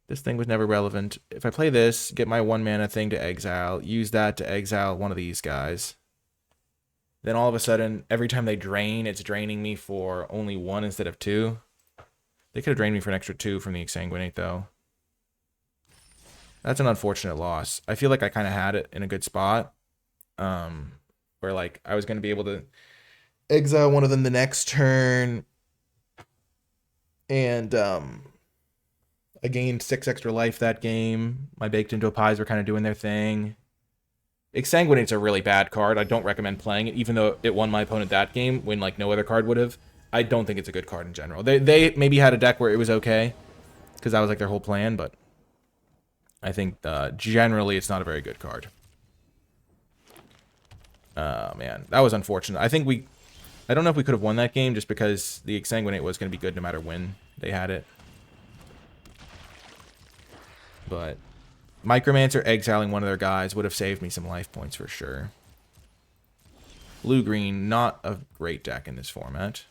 This thing was never relevant. If I play this, get my 1 mana thing to exile, use that to exile one of these guys. Then all of a sudden, every time they drain, it's draining me for only 1 instead of 2. They could have drained me for an extra 2 from the Exsanguinate, though. That's an unfortunate loss. I feel like I kind of had it in a good spot. Where, like, I was going to be able to exile one of them the next turn. And, I gained 6 extra life that game. My Baked Into Pies were kind of doing their thing. Exsanguinate's a really bad card. I don't recommend playing it, even though it won my opponent that game when, like, no other card would have. I don't think it's a good card in general. They maybe had a deck where it was okay, because that was, like, their whole plan, but I think generally it's not a very good card. Man, that was unfortunate. I don't know if we could have won that game just because the Exsanguinate was going to be good no matter when they had it. But Micromancer exiling one of their guys would have saved me some life points for sure. Blue-green, not a great deck in this format.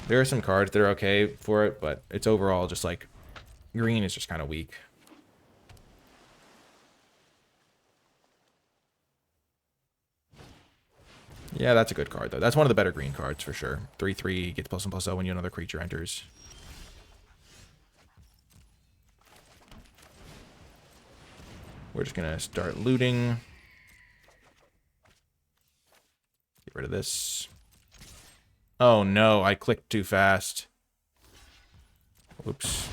There are some cards that are okay for it, but it's overall just like green is just kind of weak. Yeah, that's a good card, though. That's one of the better green cards for sure. 3/3 gets +1/+0 when another creature enters. We're just going to start looting. Get rid of this. Oh, no. I clicked too fast. Oops.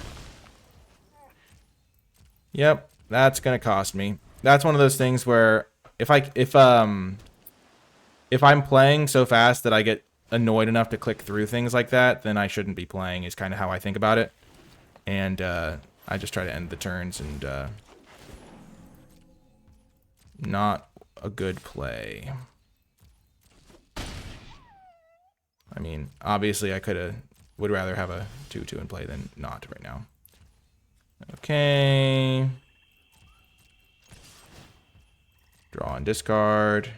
Yep. That's going to cost me. That's one of those things where if I'm playing so fast that I get annoyed enough to click through things like that, then I shouldn't be playing is kind of how I think about it. And I just try to end the turns and... not a good play. I mean, obviously I would rather have a 2/2 in play than not right now. Okay. Draw and discard.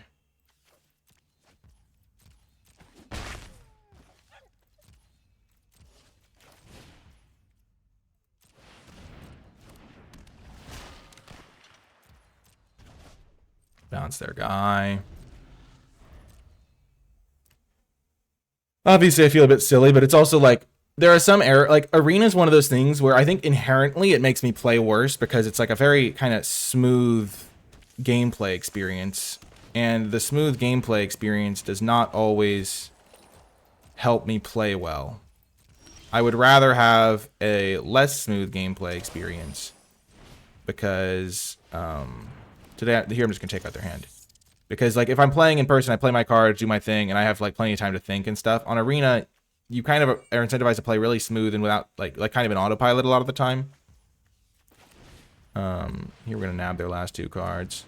Bounce their guy. Obviously, I feel a bit silly, but it's also like there are some error. Like Arena is one of those things where I think inherently it makes me play worse because it's like a very kind of smooth gameplay experience, and the smooth gameplay experience does not always help me play well. I would rather have a less smooth gameplay experience because here I'm just gonna take out their hand. Because like if I'm playing in person, I play my cards, do my thing, and I have like plenty of time to think and stuff. On Arena, you kind of are incentivized to play really smooth and without like kind of an autopilot a lot of the time. Here we're gonna nab their last 2 cards.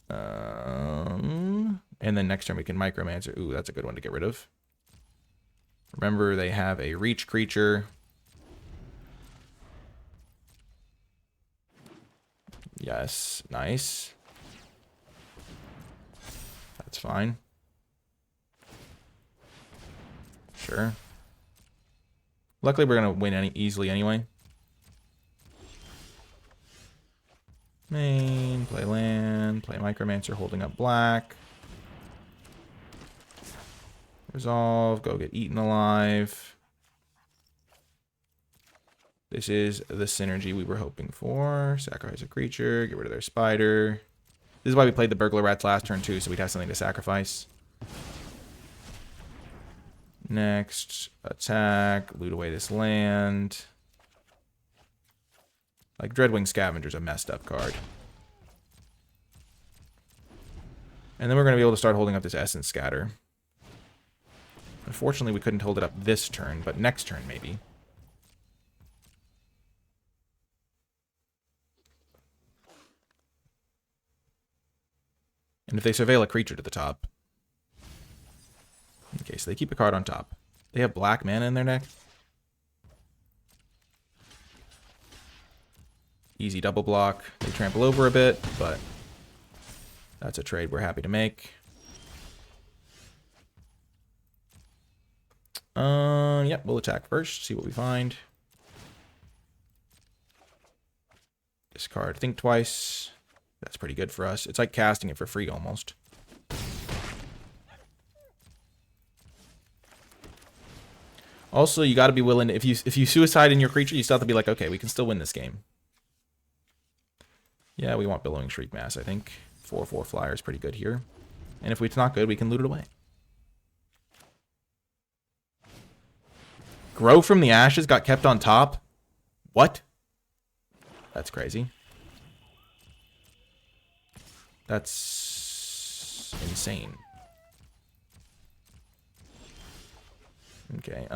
And then next turn we can Micromancer. Ooh, that's a good one to get rid of. Remember, they have a reach creature. Yes, nice. That's fine. Sure. Luckily, we're going to win easily anyway. Main, play land, play Micromancer holding up black. Resolve, go get eaten alive. This is the synergy we were hoping for. Sacrifice a creature, get rid of their spider. This is why we played the Burglar Rats last turn too, so we'd have something to sacrifice. Next, attack, loot away this land. Like, Dreadwing Scavenger's a messed up card. And then we're going to be able to start holding up this Essence Scatter. Unfortunately, we couldn't hold it up this turn, but next turn maybe. And if they surveil a creature to the top. Okay, so they keep a card on top. They have black mana in their deck. Easy double block. They trample over a bit, but that's a trade we're happy to make. Yep, we'll attack first, see what we find. Discard, think twice. That's pretty good for us. It's like casting it for free almost. Also, you got to be willing to, if you suicide in your creature, you still have to be like, okay, we can still win this game. Yeah, we want Billowing Shriek Mass, I think. 4/4 flyer is pretty good here. And if it's not good, we can loot it away. Grow from the Ashes got kept on top? What? That's crazy. That's insane. Okay,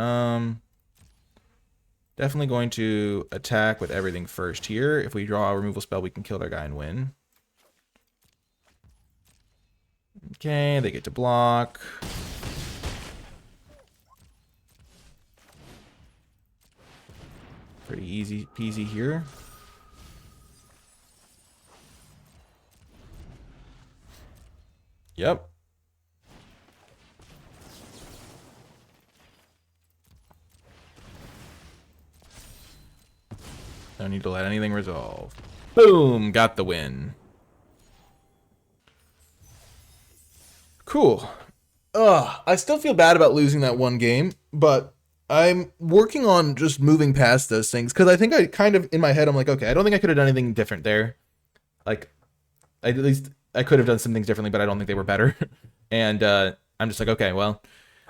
definitely going to attack with everything first here. If we draw a removal spell, we can kill their guy and win. Okay, they get to block. Pretty easy peasy here. Yep. Don't need to let anything resolve. Boom! Got the win. Cool. I still feel bad about losing that one game, but I'm working on just moving past those things, because I think I kind of, in my head, I'm like, okay, I don't think I could have done anything different there. Like, at least I could have done some things differently, but I don't think they were better. And I'm just like, okay, well,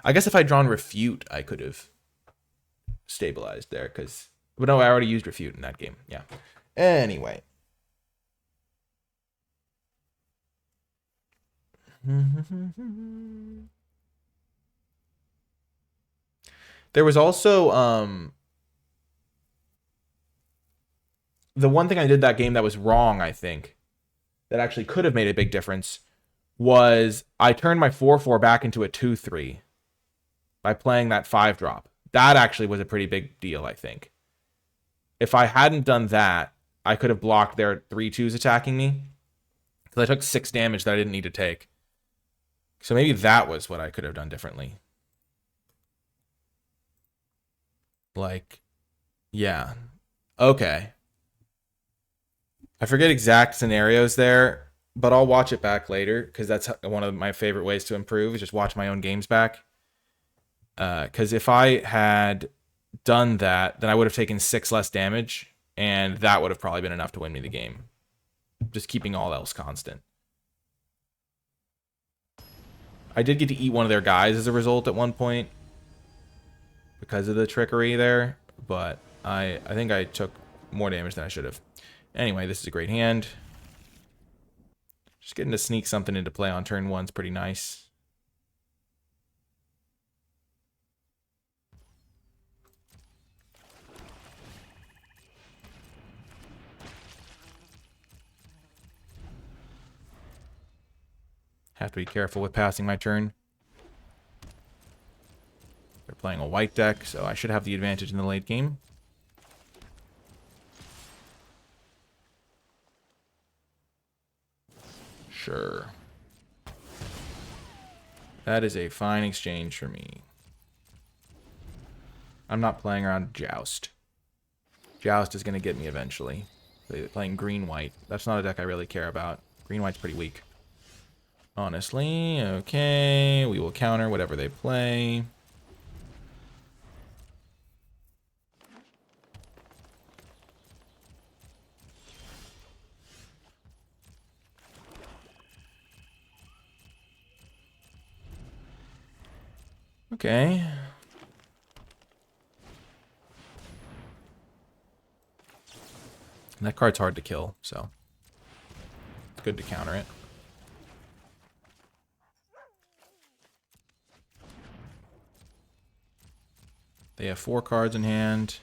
I guess if I'd drawn Refute, I could have stabilized there, because... But no, I already used Refute in that game. Yeah. Anyway. There was also the one thing I did that game that was wrong, I think, that actually could have made a big difference, was I turned my 4/4 back into a 2/3 by playing that 5-drop. That actually was a pretty big deal, I think. If I hadn't done that, I could have blocked their 3/2s attacking me, because I took 6 damage that I didn't need to take. So maybe that was what I could have done differently. Like, yeah. Okay. I forget exact scenarios there, but I'll watch it back later, because that's one of my favorite ways to improve, is just watch my own games back. Because if I had done that, then I would have taken 6 less damage, and that would have probably been enough to win me the game. Just keeping all else constant. I did get to eat one of their guys as a result at one point, because of the trickery there, but I think I took more damage than I should have. Anyway, this is a great hand. Just getting to sneak something into play on turn 1's pretty nice. Have to be careful with passing my turn. They're playing a white deck, so I should have the advantage in the late game. Sure. That is a fine exchange for me. I'm not playing around Joust. Joust is going to get me eventually. playing green-white. That's not a deck I really care about. Green-white's pretty weak. Honestly, okay. We will counter whatever they play. Okay. That card's hard to kill, so it's good to counter it. They have 4 cards in hand.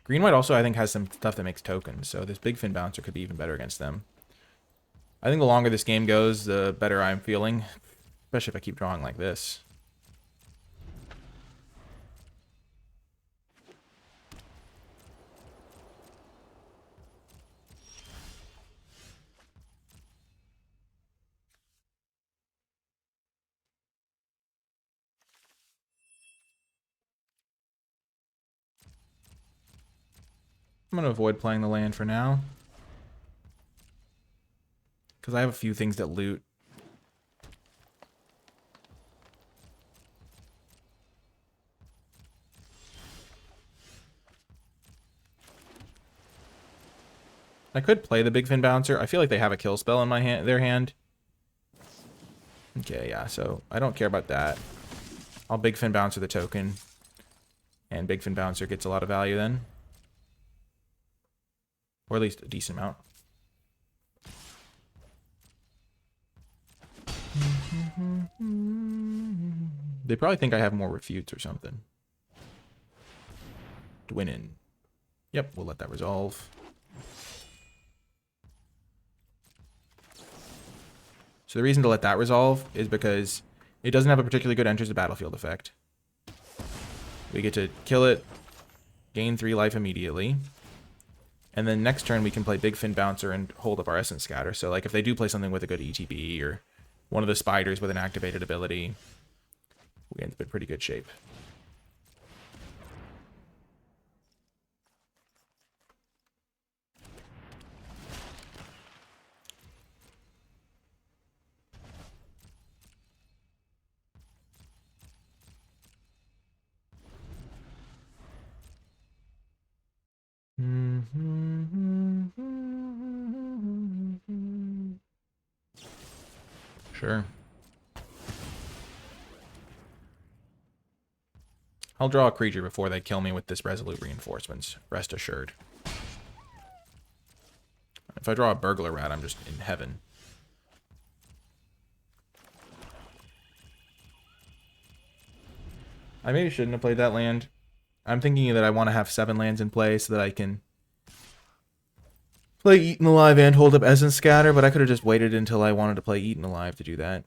Green-white also, I think, has some stuff that makes tokens, so this Big Fin Bouncer could be even better against them. I think the longer this game goes, the better I'm feeling, especially if I keep drawing like this. I'm going to avoid playing the land for now, because I have a few things that loot. I could play the Big Fin Bouncer. I feel like they have a kill spell in their hand. Okay, yeah, so I don't care about that. I'll Big Fin Bouncer the token, and Big Fin Bouncer gets a lot of value then. Or at least a decent amount. They probably think I have more refutes or something. Dwinin. Yep, we'll let that resolve. So the reason to let that resolve is because it doesn't have a particularly good enters the battlefield effect. We get to kill it, gain 3 life immediately. And then next turn we can play Big Fin Bouncer and hold up our Essence Scatter. So like if they do play something with a good ETB or one of the spiders with an activated ability, we end up in pretty good shape. Sure. I'll draw a creature before they kill me with this Resolute Reinforcements, rest assured. If I draw a Burglar Rat, I'm just in heaven. I maybe shouldn't have played that land. I'm thinking that I want to have 7 lands in play so that I can play Eaten Alive and hold up Essence Scatter, but I could have just waited until I wanted to play Eaten Alive to do that.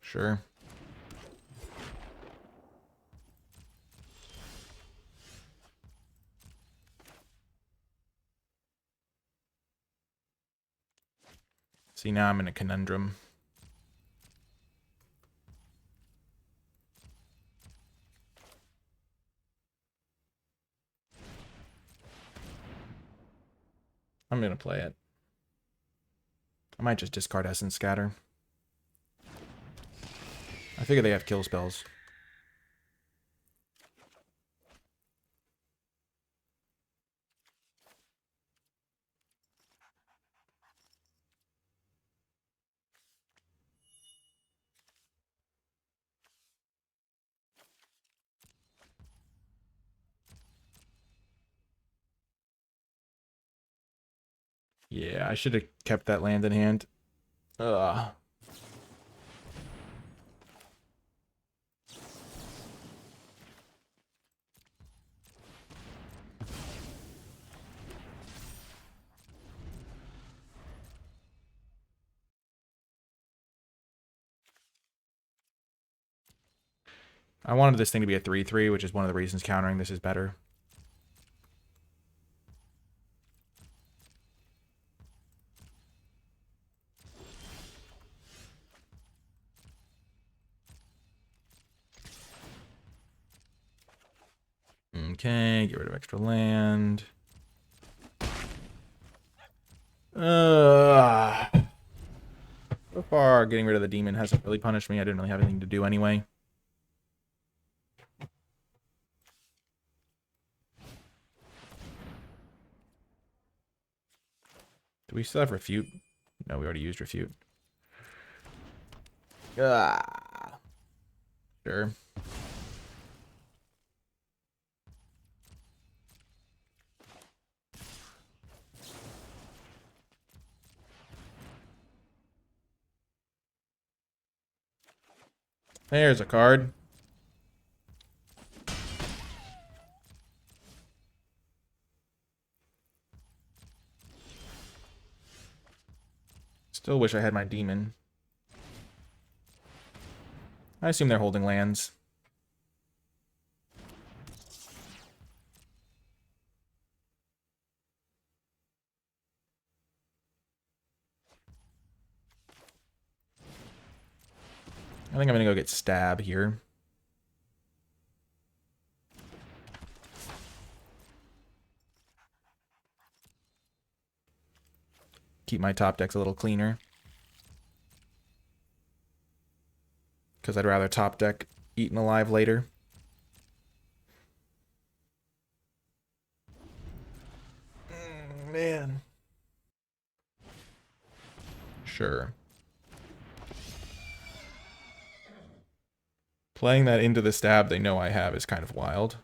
Sure. See, now I'm in a conundrum. I'm going to play it. I might just discard Essence Scatter. I figure they have kill spells. Yeah, I should have kept that land in hand. Ugh. I wanted this thing to be a 3/3, which is one of the reasons countering this is better. Okay, get rid of extra land. So far, getting rid of the demon hasn't really punished me. I didn't really have anything to do anyway. Do we still have refute? No, we already used refute. Sure. There's a card. Still wish I had my demon. I assume they're holding lands. I think I'm gonna go get stab here. Keep my top decks a little cleaner. Because I'd rather top deck Eaten Alive later. Man. Sure. Playing that into the stab they know I have is kind of wild.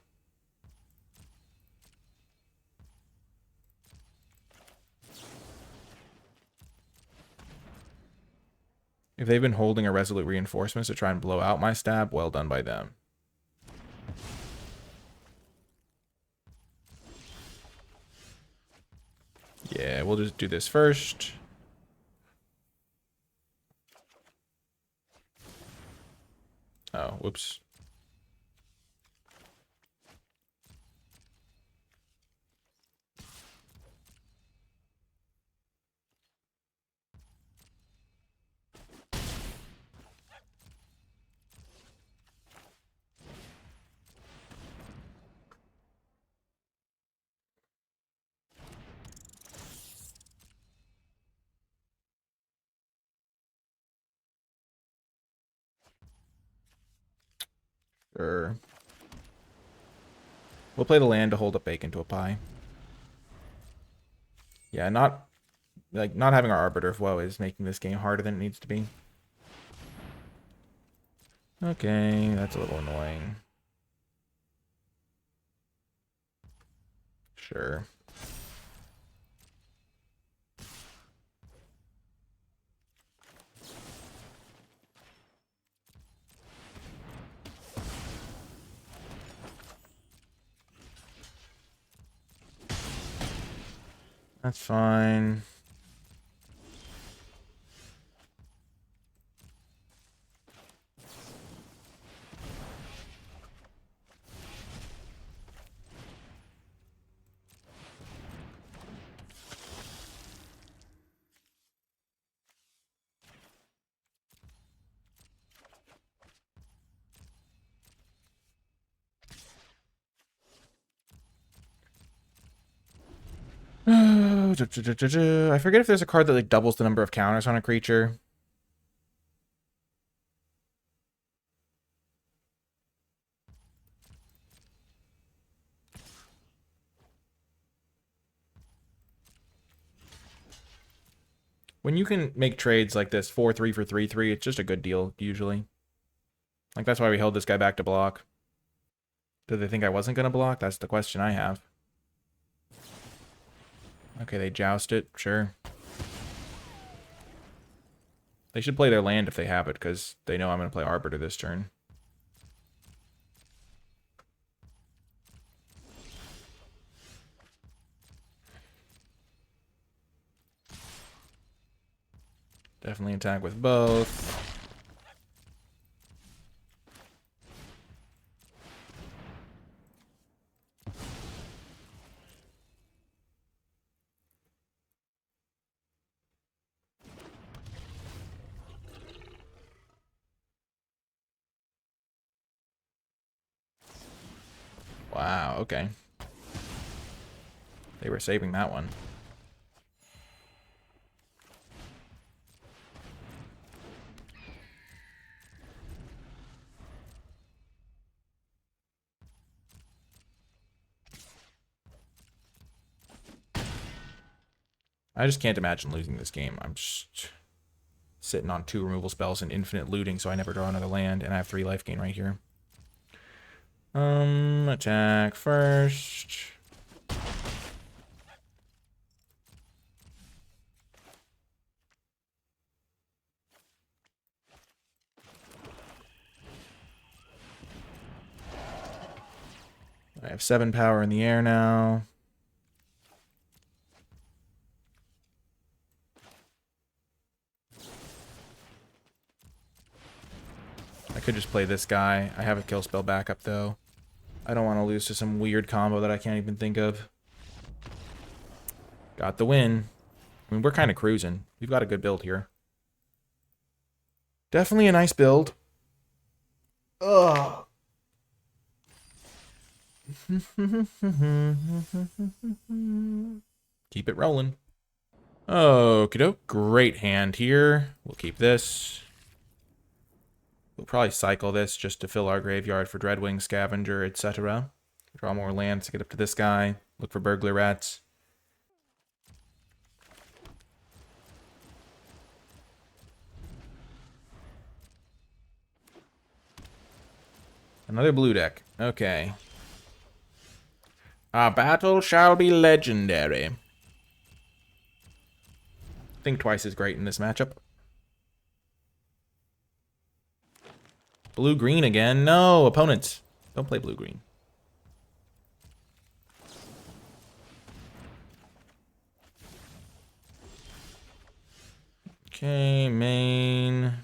If they've been holding a Resolute Reinforcements to try and blow out my stab, well done by them. Yeah, we'll just do this first. Oh, whoops. Sure. We'll play the land to hold up bacon to a pie. Yeah, not having our Arbiter of Woe is making this game harder than it needs to be. Okay, that's a little annoying. Sure. That's fine. I forget if there's a card that like doubles the number of counters on a creature. When you can make trades like this, 4-3 for 3-3, it's just a good deal, usually. Like, that's why we held this guy back to block. Did they think I wasn't going to block? That's the question I have. Okay, they joust it. Sure. They should play their land if they have it, because they know I'm going to play Arbiter this turn. Definitely attack with both. Wow, okay. They were saving that one. I just can't imagine losing this game. I'm just sitting on 2 removal spells and infinite looting, so I never draw another land, and I have 3 life gain right here. Attack first. I have 7 power in the air now. I could just play this guy. I have a kill spell backup, though. I don't want to lose to some weird combo that I can't even think of. Got the win. I mean, we're kind of cruising. We've got a good build here. Definitely a nice build. Ugh. Keep it rolling. Okie doke. Great hand here. We'll keep this. We'll probably cycle this just to fill our graveyard for Dreadwing, Scavenger, etc. Draw more lands to get up to this guy. Look for Burglar Rats. Another blue deck. Okay. Our battle shall be legendary. Think twice is great in this matchup. Blue-green again. No, opponents. Don't play blue-green. Okay, main.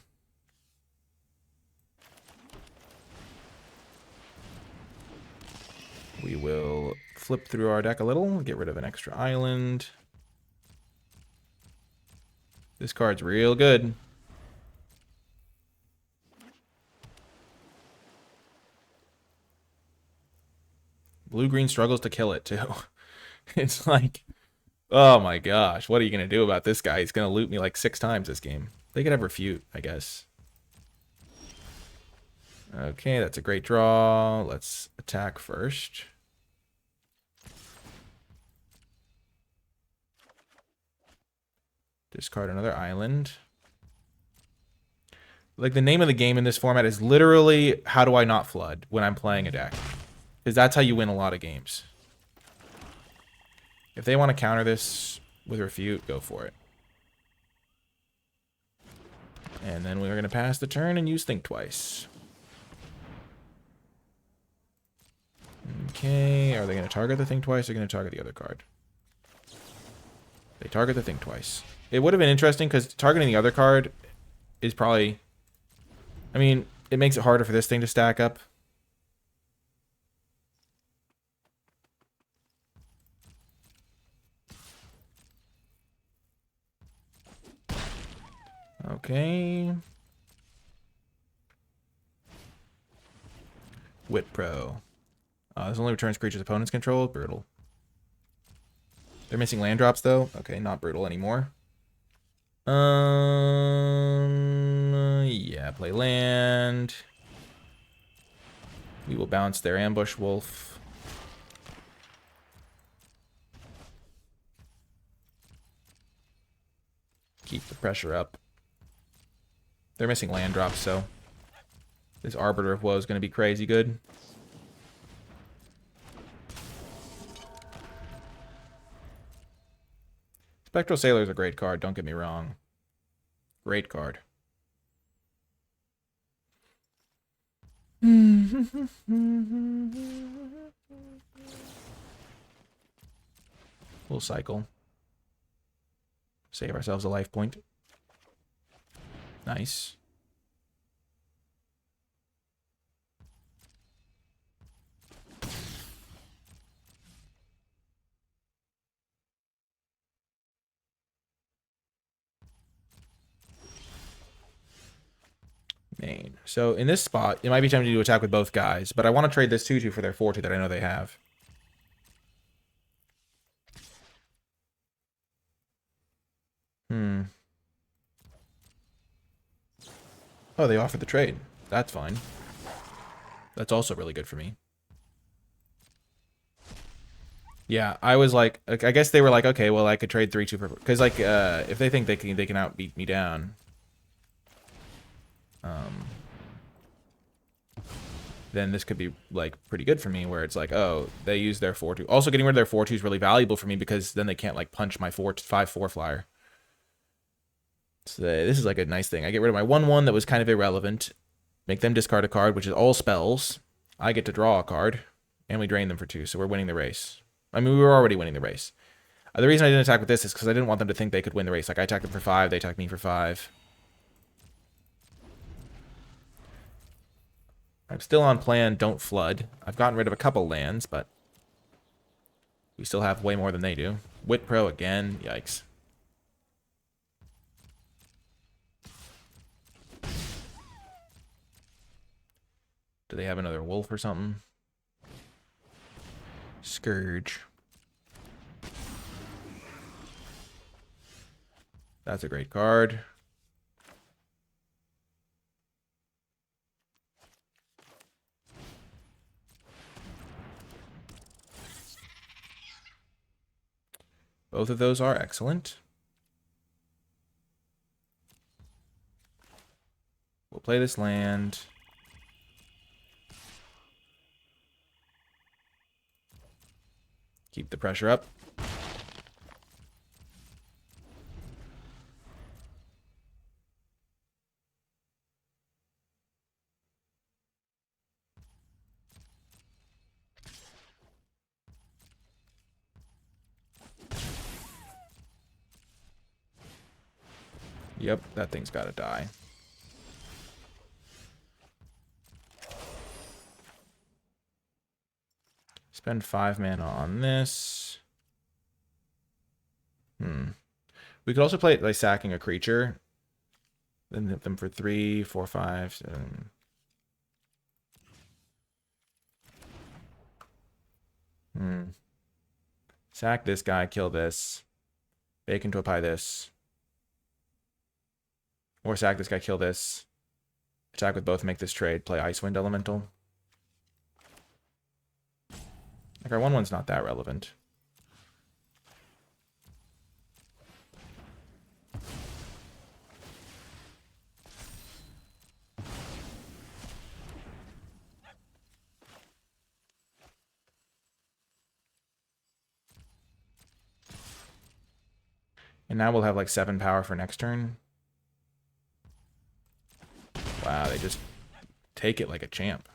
We will flip through our deck a little, get rid of an extra island. This card's real good. Blue-green struggles to kill it, too. It's like, oh my gosh, what are you going to do about this guy? He's going to loot me like 6 times this game. They could have Refute, I guess. Okay, that's a great draw. Let's attack first. Discard another island. Like, the name of the game in this format is literally, how do I not flood when I'm playing a deck? Because that's how you win a lot of games. If they want to counter this with Refute, go for it. And then we're going to pass the turn and use Think Twice. Okay, are they going to target the Think Twice or going to target the other card? They target the Think Twice. It would have been interesting because targeting the other card is probably... I mean, it makes it harder for this thing to stack up. Okay. Wit Pro. This only returns creatures opponents control. Brutal. They're missing land drops, though. Okay, not brutal anymore. Yeah, play land. We will bounce their Ambush Wolf. Keep the pressure up. They're missing land drops, so this Arbiter of Woe is going to be crazy good. Spectral Sailor is a great card, don't get me wrong. Great card. We'll cycle. Save ourselves a life point. Nice. Main. So in this spot, it might be tempting to attack with both guys, but I want to trade this 2/2 for their 4/2 that I know they have. Oh, they offered the trade. That's fine. That's also really good for me. Yeah, I was like, I guess they were like, okay, well, I could trade 3/2 for, because like, if they think they can outbeat me down, then this could be like pretty good for me. Where it's like, oh, they use their 4/2. Also, getting rid of their 4/2 is really valuable for me because then they can't like punch my 5/4 flyer. So this is like a nice thing. I get rid of my 1/1 that was kind of irrelevant, make them discard a card, which is all spells. I get to draw a card, and we drain them for 2. So we're winning the race. I mean, we were already winning the race. The reason I didn't attack with this is because I didn't want them to think they could win the race. Like, I attacked them for 5, they attacked me for 5. I'm still on plan, don't flood. I've gotten rid of a couple lands, but we still have way more than they do. Wit Pro again, yikes. Do they have another wolf or something? Scourge. That's a great card. Both of those are excellent. We'll play this land. Keep the pressure up. Yep, that thing's got to die. Spend 5 mana on this. We could also play it by sacking a creature. Then hit them for 3, 4, 5, 7. Sack this guy, kill this. Bacon to pie this. Or sack this guy, kill this. Attack with both, make this trade. Play Icewind Elemental. Like, our 1/1's not that relevant. And now we'll have like 7 power for next turn. Wow, they just take it like a champ.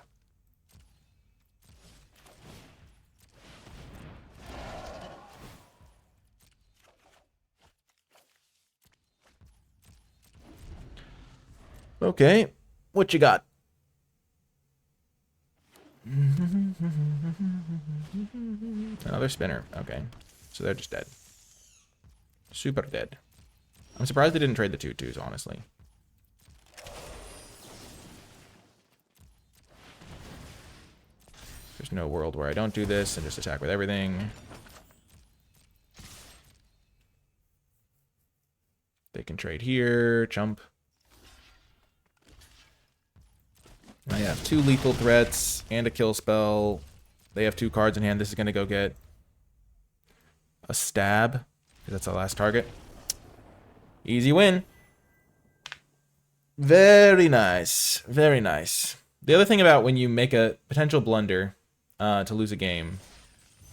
Okay, what you got? Another spinner. Okay, so they're just dead. Super dead. I'm surprised they didn't trade the 2/2s, honestly. There's no world where I don't do this and just attack with everything. They can trade here, chump. I have 2 lethal threats and a kill spell. They have 2 cards in hand. This is going to go get a stab. That's our last target. Easy win. Very nice. Very nice. The other thing about when you make a potential blunder to lose a game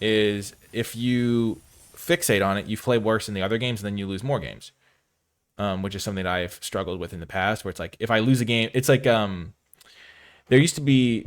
is if you fixate on it, you play worse in the other games and then you lose more games. Which is something that I've struggled with in the past, where it's like, if I lose a game, it's like, there used to be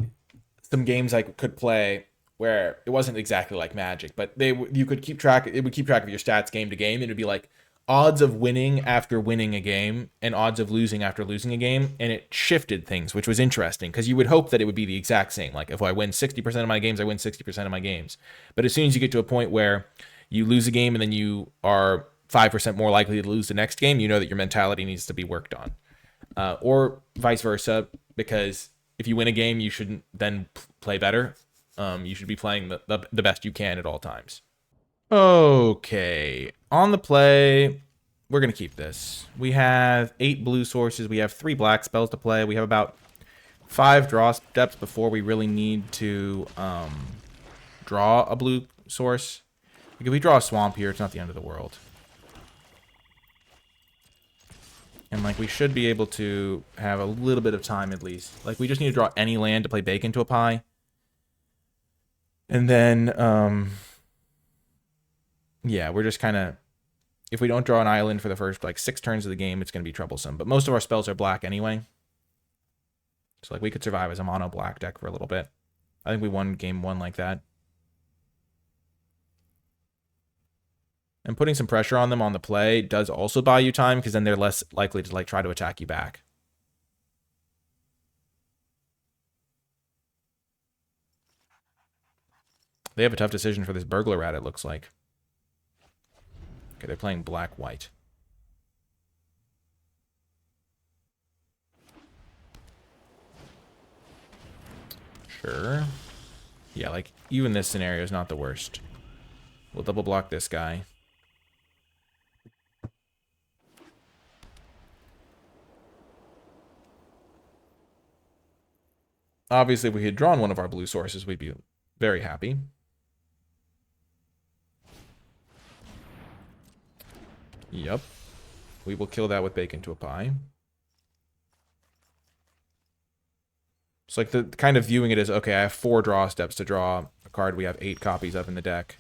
some games I could play where it wasn't exactly like Magic, but you could keep track. It would keep track of your stats game to game. And it'd be like odds of winning after winning a game and odds of losing after losing a game, and it shifted things, which was interesting because you would hope that it would be the exact same. Like, if I win 60% of my games, I win 60% of my games. But as soon as you get to a point where you lose a game and then you are 5% more likely to lose the next game, you know that your mentality needs to be worked on. or vice versa, because if you win a game, you shouldn't then play better. You should be playing the best you can at all times. Okay, on the play, we're going to keep this. We have 8 blue sources. We have 3 black spells to play. We have about 5 draw steps before we really need to draw a blue source. Like if we draw a swamp here, it's not the end of the world. And like we should be able to have a little bit of time at least. Like we just need to draw any land to play bacon to a pie. And then, yeah, we're just kind of, if we don't draw an island for the first like 6 turns of the game, it's going to be troublesome. But most of our spells are black anyway. So like we could survive as a mono black deck for a little bit. I think we won game 1 like that. And putting some pressure on them on the play does also buy you time, because then they're less likely to like try to attack you back. They have a tough decision for this burglar rat, it looks like. Okay, they're playing black-white. Sure. Yeah, like, even this scenario is not the worst. We'll double block this guy. Obviously, if we had drawn one of our blue sources, we'd be very happy. Yep. We will kill that with bacon to a pie. It's like the kind of viewing it as, okay, I have 4 draw steps to draw a card we have 8 copies of in the deck.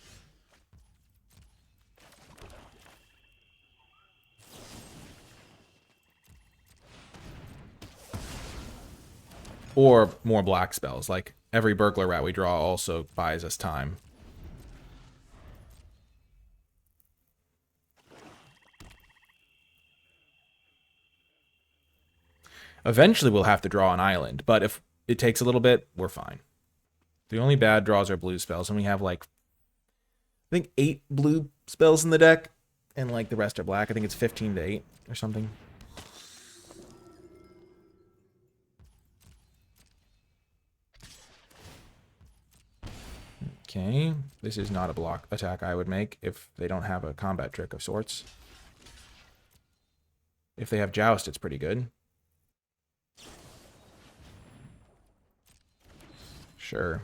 Or more black spells, like every burglar rat we draw also buys us time. Eventually we'll have to draw an island, but if it takes a little bit, we're fine. The only bad draws are blue spells, and we have like, I think 8 blue spells in the deck, and like the rest are black. I think it's 15 to 8 or something. Okay, this is not a block attack I would make if they don't have a combat trick of sorts. If they have Joust, it's pretty good. Sure.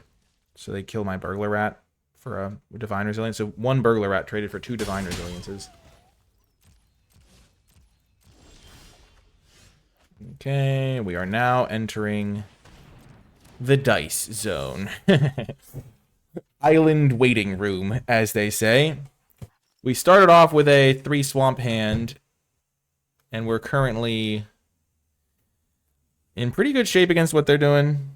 So they kill my burglar rat for a divine resilience. So 1 burglar rat traded for 2 divine resiliences. Okay, we are now entering the dice zone. Island waiting room, as they say. We started off with a 3 swamp hand, and we're currently in pretty good shape against what they're doing.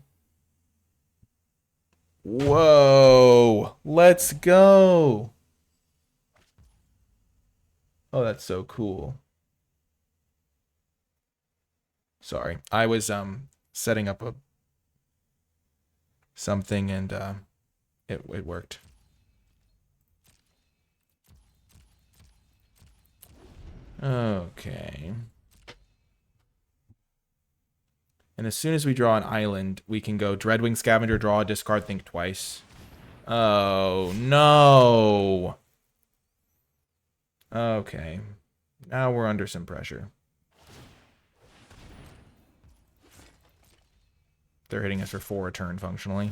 Whoa, let's go. Oh, that's so cool. Sorry, I was setting up something, and it worked. Okay. And as soon as we draw an island, we can go Dreadwing Scavenger, draw, discard, think twice. Oh, no. Okay. Now we're under some pressure. They're hitting us for 4 a turn, functionally.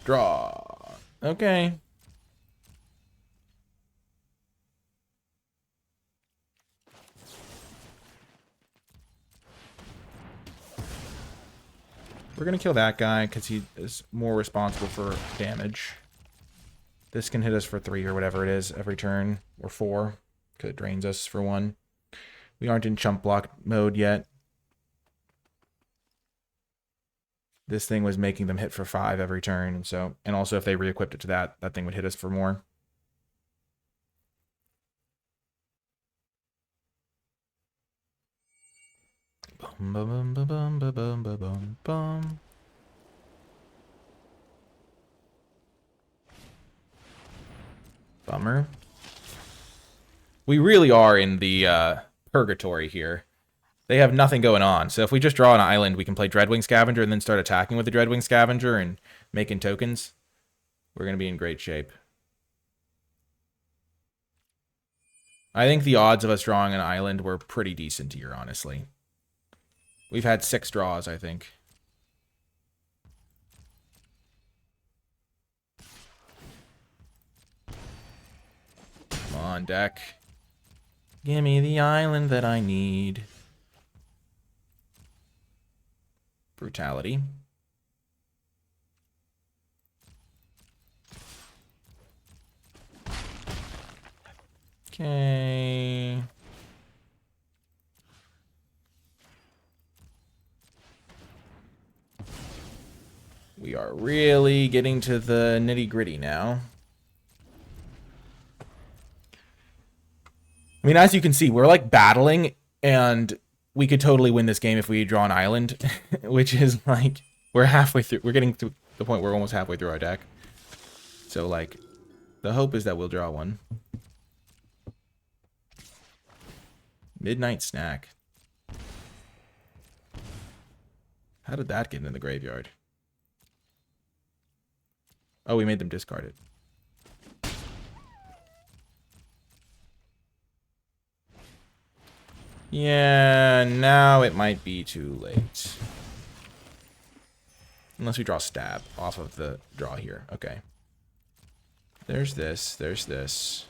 Draw. Okay. We're going to kill that guy because he is more responsible for damage. This can hit us for 3 or whatever it is every turn, or 4, because it drains us for 1. We aren't in chump block mode yet. This thing was making them hit for 5 every turn, and so, and also if they re-equipped it to that, that thing would hit us for more. Bum, bum, bum, bum, bum, bum, bum, bum. Bummer. We really are in the purgatory here. They have nothing going on. So if we just draw an island, we can play Dreadwing Scavenger and then start attacking with the Dreadwing Scavenger and making tokens. We're going to be in great shape. I think the odds of us drawing an island were pretty decent here, honestly. We've had 6 draws, I think. Come on, deck. Give me the island that I need. Brutality. Okay. We are really getting to the nitty-gritty now. I mean, as you can see, we're like battling, and we could totally win this game if we draw an island, which is like, we're halfway through. We're getting to the point where we're almost halfway through our deck. So, like, the hope is that we'll draw one. Midnight Snack. How did that get in the graveyard? Oh, we made them discard it. Yeah, now it might be too late. Unless we draw Stab off of the draw here. Okay. There's this. There's this.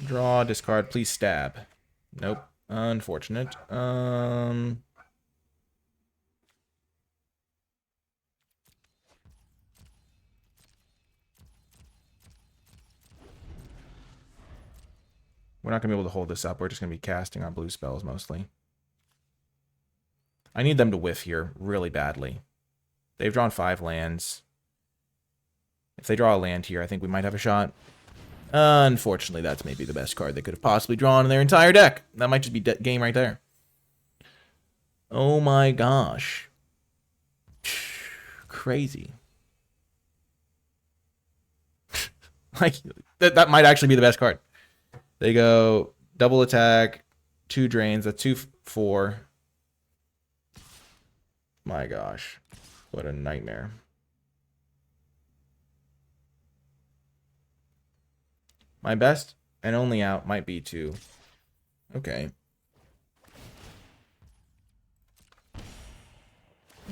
Draw, discard, please stab. Nope. Unfortunate. We're not going to be able to hold this up. We're just going to be casting on blue spells mostly. I need them to whiff here really badly. They've drawn 5 lands. If they draw a land here, I think we might have a shot. Unfortunately, that's maybe the best card they could have possibly drawn in their entire deck. That might just be game right there. Oh my gosh. Crazy. Like, that might actually be the best card. They go double attack, 2 drains, that's 2/4. My gosh. What a nightmare. My best and only out might be 2. Okay.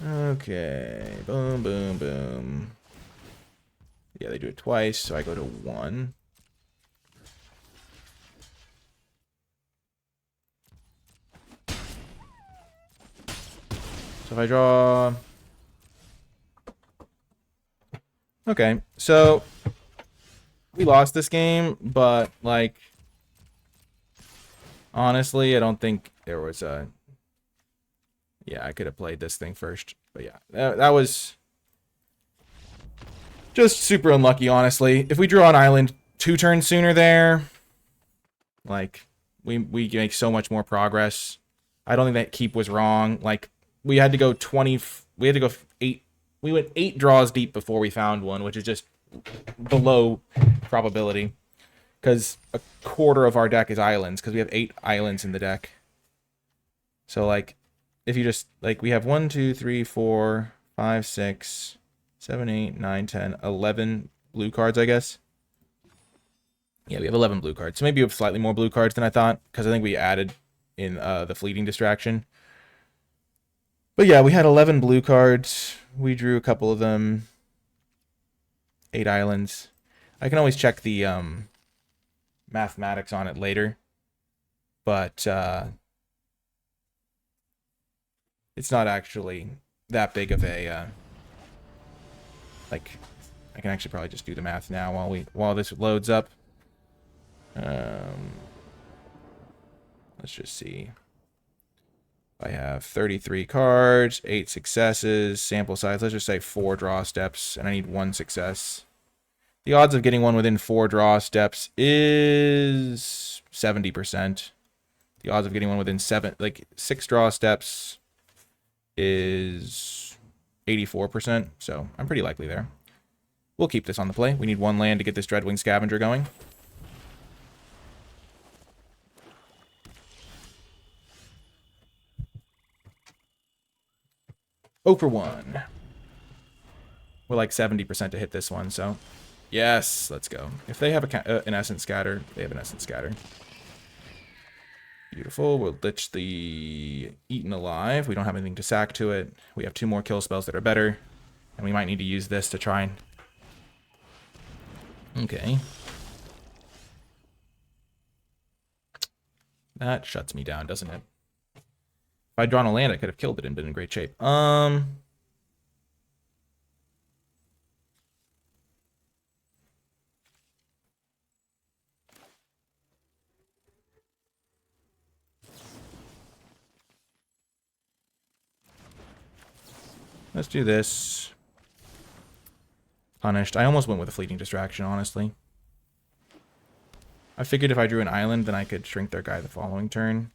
Okay. Boom, boom, boom. Yeah, they do it twice, so I go to 1. So if I draw... Okay, so we lost this game, but, like, honestly, I don't think there was a... Yeah, I could have played this thing first, but yeah, that was just super unlucky, honestly. If we drew an island 2 turns sooner there, like, we make so much more progress. I don't think that keep was wrong. Like, we had to go 20... We had to go 8... We went 8 draws deep before we found one, which is just below probability. Because a quarter of our deck is islands, because we have 8 islands in the deck. So, like, if you just, like, we have 1, 2, 3, 4, 5, 6, 7, 8, 9, 10, 11 blue cards, I guess. Yeah, we have 11 blue cards. So maybe we have slightly more blue cards than I thought, because I think we added in the fleeting distraction. But yeah, we had 11 blue cards. We drew a couple of them. 8 islands. I can always check the mathematics on it later. But it's not actually that big of a... like, I can actually probably just do the math now while this loads up. Let's just see. I have 33 cards, 8 successes, sample size, let's just say 4 draw steps, and I need 1 success. The odds of getting one within 4 draw steps is 70%. The odds of getting one within 6 draw steps is 84%, so I'm pretty likely there. We'll keep this on the play. We need 1 land to get this Dreadwing Scavenger going. Oh for 1. We're like 70% to hit this one, so... Yes, let's go. If they have an Essence Scatter, they have an Essence Scatter. Beautiful. We'll ditch the Eaten Alive. We don't have anything to sack to it. We have 2 more kill spells that are better. And we might need to use this to try and... Okay. That shuts me down, doesn't it? If I'd drawn a land, I could have killed it and been in great shape. Let's do this. Punished. I almost went with a Fleeting Distraction, honestly. I figured if I drew an island, then I could shrink their guy the following turn.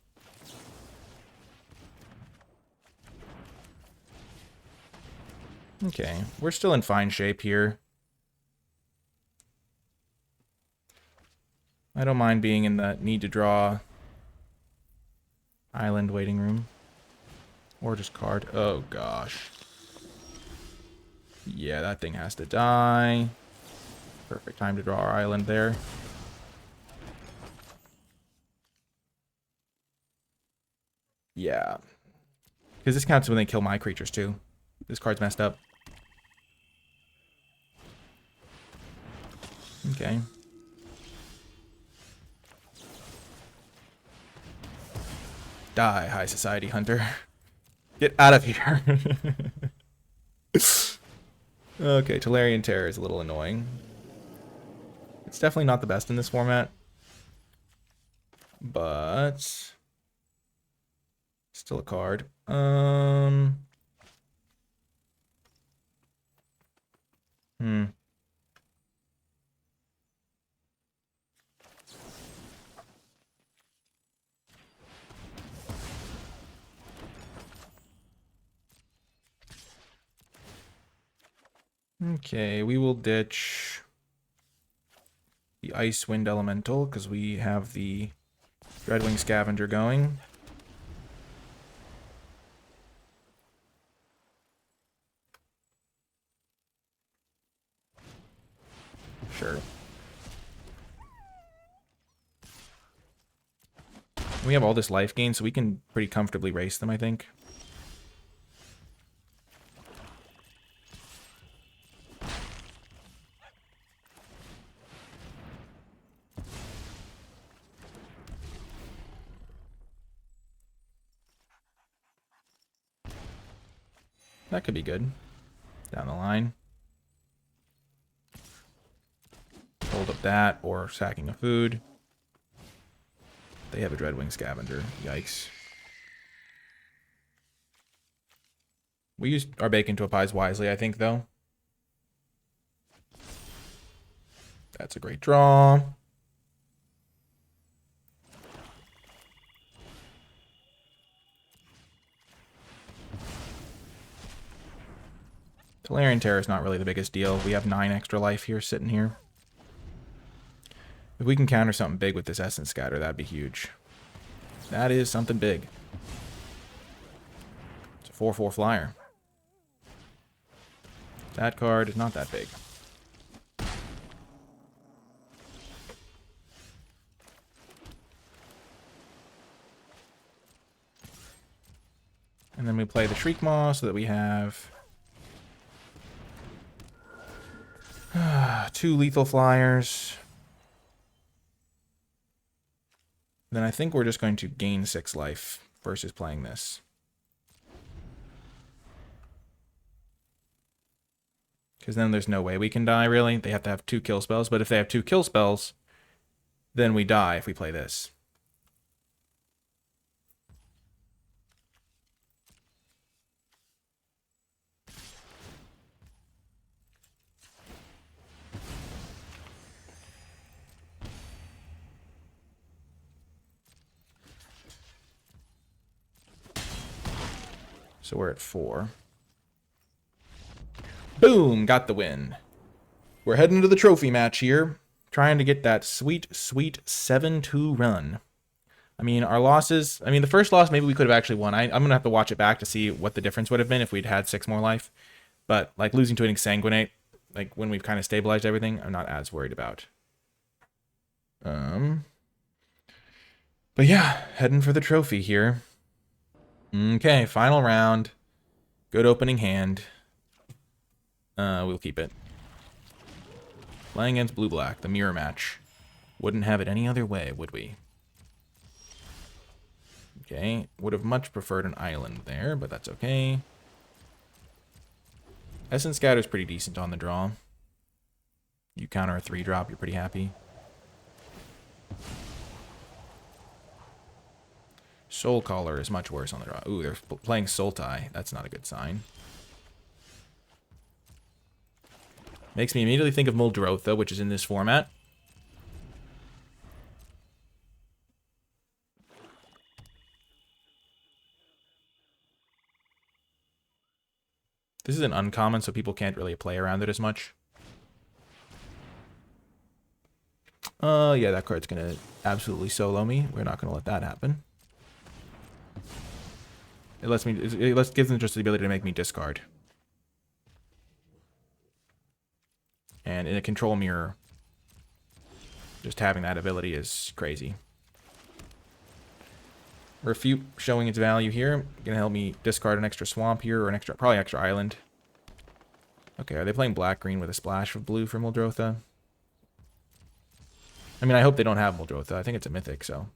Okay, we're still in fine shape here. I don't mind being in the need to draw island waiting room. Or just card. Oh, gosh. Yeah, that thing has to die. Perfect time to draw our island there. Yeah. Because this counts when they kill my creatures, too. This card's messed up. Okay. Die, High Society Hunter. Get out of here. Okay, Tolarian Terror is a little annoying. It's definitely not the best in this format. But... still a card. Okay, we will ditch the Icewind Elemental because we have the Dreadwing Scavenger going. Sure. We have all this life gain, so we can pretty comfortably race them, I think. That could be good. Down the line. Hold up that, or sacking a food. They have a Dreadwing Scavenger. Yikes. We used our bacon to pies wisely, I think, though. That's a great draw. Tolarian Terror is not really the biggest deal. We have 9 extra life here, sitting here. If we can counter something big with this Essence Scatter, that'd be huge. That is something big. It's a 4/4 flyer. That card is not that big. And then we play the Shriekmaw so that we have 2 lethal flyers. Then I think we're just going to gain 6 life versus playing this. Because then there's no way we can die, really. They have to have 2 kill spells. But if they have 2 kill spells, then we die if we play this. So we're at 4. Boom! Got the win. We're heading into the trophy match here, trying to get that sweet, sweet 7-2 run. I mean, our losses, the first loss, maybe we could have actually won. I'm going to have to watch it back to see what the difference would have been if we'd had 6 more life. But, like, losing to an Exsanguinate, like, when we've kind of stabilized everything, I'm not as worried about. But yeah, heading for the trophy here. Okay, final round. Good opening hand. We'll keep it. Playing against blue-black, the mirror match. Wouldn't have it any other way, would we? Okay, would have much preferred an island there, but that's okay. Essence Scatter's pretty decent on the draw. You counter a 3-drop, you're pretty happy. Soul Caller is much worse on the draw. Ooh, they're playing Sultai. That's not a good sign. Makes me immediately think of Muldrotha, which is in this format. This is an uncommon, so people can't really play around it as much. Yeah, that card's gonna absolutely solo me. We're not gonna let that happen. It gives them just the ability to make me discard. And in a control mirror, just having that ability is crazy. Refute showing its value here. Gonna help me discard an extra swamp here, or probably extra island. Okay, are they playing black-green with a splash of blue for Muldrotha? I mean, I hope they don't have Muldrotha. I think it's a mythic, so.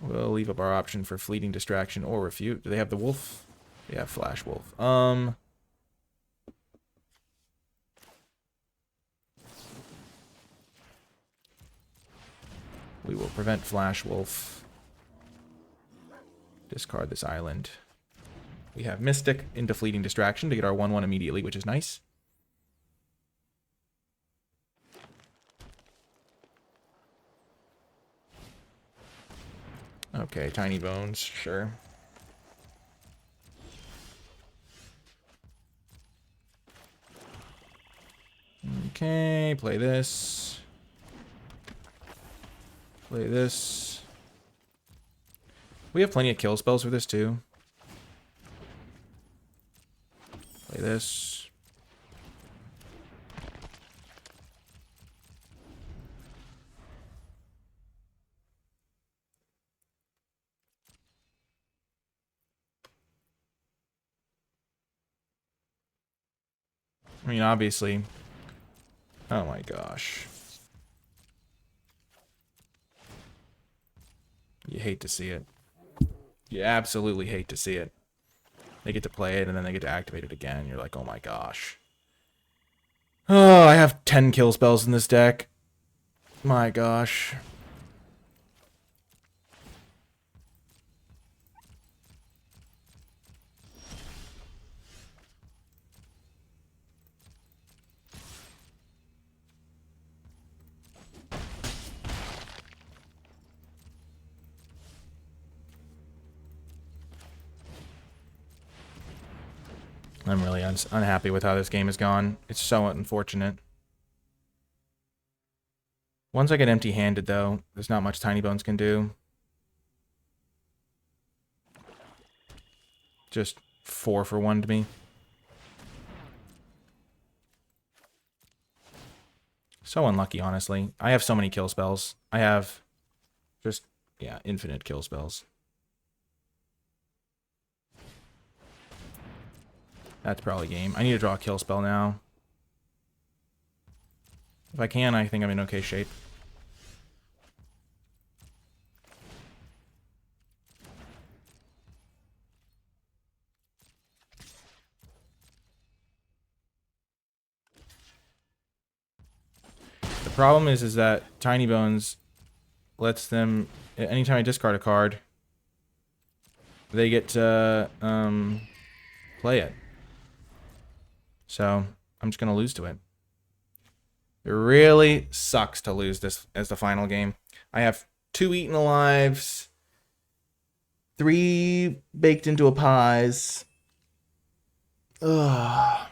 We'll leave up our option for Fleeting Distraction or Refute. Do they have the Wolf? They have Flash Wolf. We will prevent Flash Wolf. Discard this island. We have Mystic into Fleeting Distraction to get our 1/1 immediately, which is nice. Okay, Tiny Bones, sure. Okay, play this. Play this. We have plenty of kill spells for this too. Play this. I mean, obviously. Oh my gosh. You hate to see it. You absolutely hate to see it. They get to play it, and then they get to activate it again. You're like, oh my gosh. Oh, I have 10 kill spells in this deck. My gosh. I'm really unhappy with how this game has gone. It's so unfortunate. Once I get empty-handed, though, there's not much Tiny Bones can do. Just 4 for 1 to me. So unlucky, honestly. I have so many kill spells. I have just, yeah, infinite kill spells. That's probably game. I need to draw a kill spell now. If I can, I think I'm in okay shape. The problem is that Tiny Bones lets them, anytime I discard a card, they get to play it. So I'm just gonna lose to it. It really sucks to lose this as the final game. I have 2 Eaten Alives, 3 Baked into a Pies. Ugh.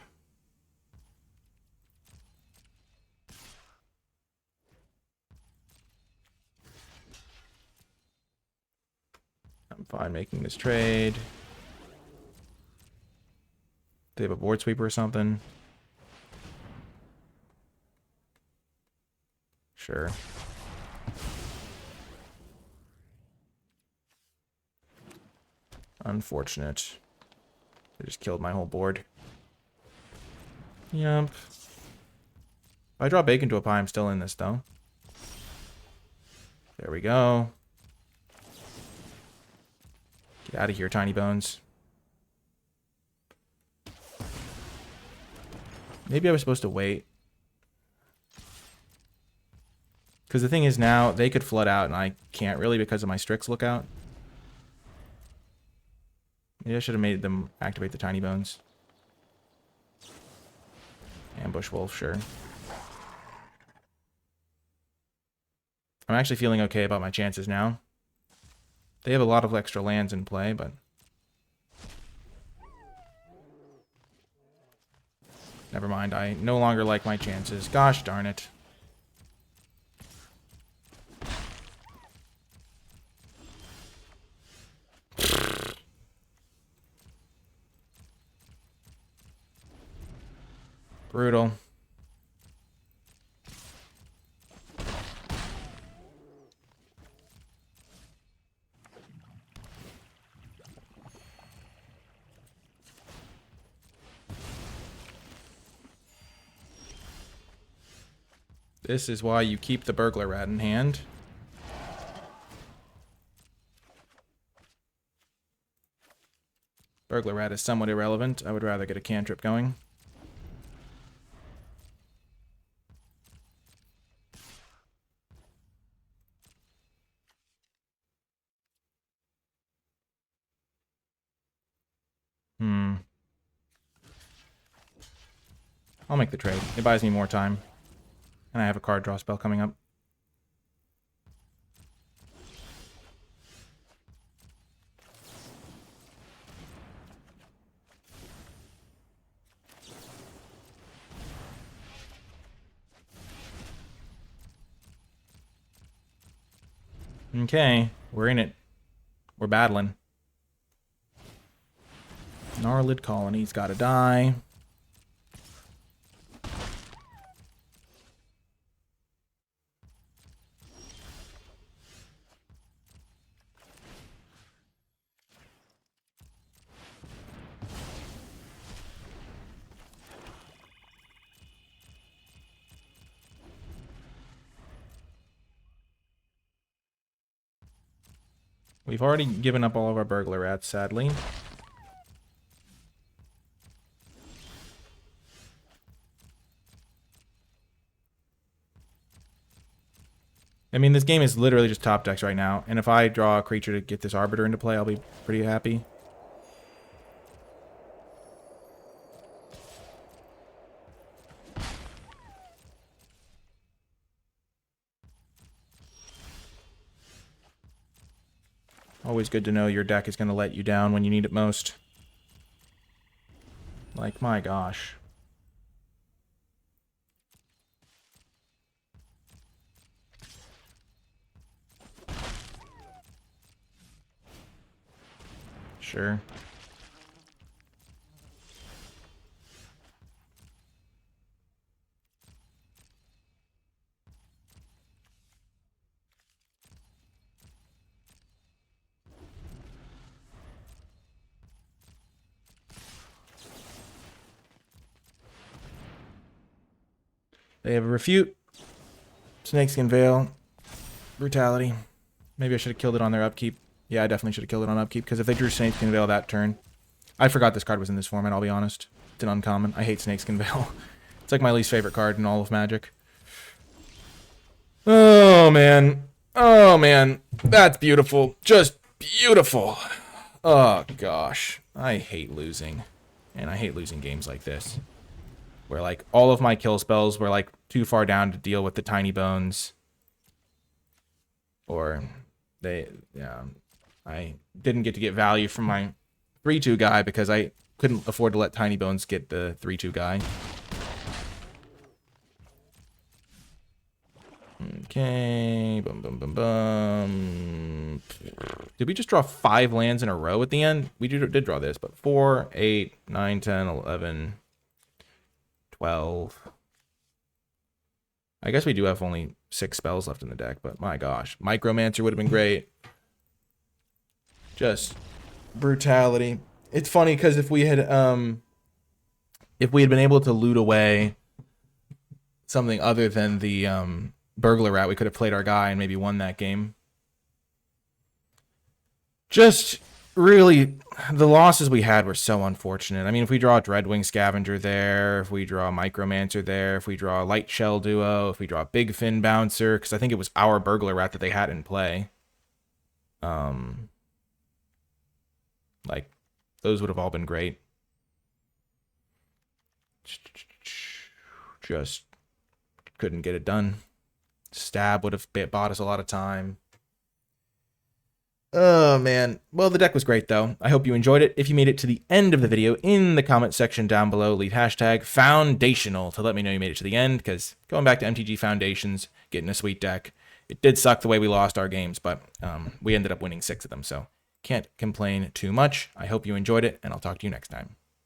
mind making this trade. They have a board sweeper or something. Sure. Unfortunate. They just killed my whole board. Yep. If I draw bacon to a pie, I'm still in this, though. There we go. Get out of here, Tiny Bones. Maybe I was supposed to wait. Because the thing is now, they could flood out, and I can't really because of my Strix lookout. Maybe I should have made them activate the Tiny Bones. Ambush Wolf, sure. I'm actually feeling okay about my chances now. They have a lot of extra lands in play, but... never mind, I no longer like my chances. Gosh darn it. Brutal. This is why you keep the burglar rat in hand. Burglar rat is somewhat irrelevant. I would rather get a cantrip going. I'll make the trade. It buys me more time. And I have a card draw spell coming up. Okay, we're in it. We're battling. Gnarlid Colony's gotta die. We've already given up all of our burglar rats, sadly. I mean, this game is literally just top decks right now, and if I draw a creature to get this Arbiter into play, I'll be pretty happy. Always good to know your deck is going to let you down when you need it most. Like, my gosh. Sure. They have a Refute, Snakeskin Veil, Brutality. Maybe I should have killed it on their upkeep. Yeah, I definitely should have killed it on upkeep, because if they drew Snakeskin Veil that turn... I forgot this card was in this format, I'll be honest. It's an uncommon. I hate Snakeskin Veil. It's like my least favorite card in all of Magic. Oh, man. Oh, man. That's beautiful. Just beautiful. Oh, gosh. I hate losing. And I hate losing games like this. Where, like, all of my kill spells were, like, too far down to deal with the Tiny Bones. Or they, yeah, I didn't get to get value from my 3-2 guy because I couldn't afford to let Tiny Bones get the 3-2 guy. Okay. Boom, boom, boom, boom. Did we just draw 5 lands in a row at the end? We did draw this, but 4, 8, 9, 10, 11, 12. I guess we do have only 6 spells left in the deck, but my gosh. Micromancer would have been great. Just brutality. It's funny because if we had been able to loot away something other than the burglar rat, we could have played our guy and maybe won that game. Just really, the losses we had were so unfortunate. I mean, if we draw a Dreadwing Scavenger there, if we draw a Micromancer there, if we draw a Light Shell Duo, if we draw a Big Fin Bouncer, because I think it was our burglar rat that they had in play. Like, those would have all been great. Just couldn't get it done. Stab would have bought us a lot of time. Oh, man. Well, the deck was great, though. I hope you enjoyed it. If you made it to the end of the video, in the comment section down below, leave hashtag foundational to let me know you made it to the end, because going back to MTG Foundations, getting a sweet deck, it did suck the way we lost our games, but we ended up winning 6 of them, so can't complain too much. I hope you enjoyed it, and I'll talk to you next time.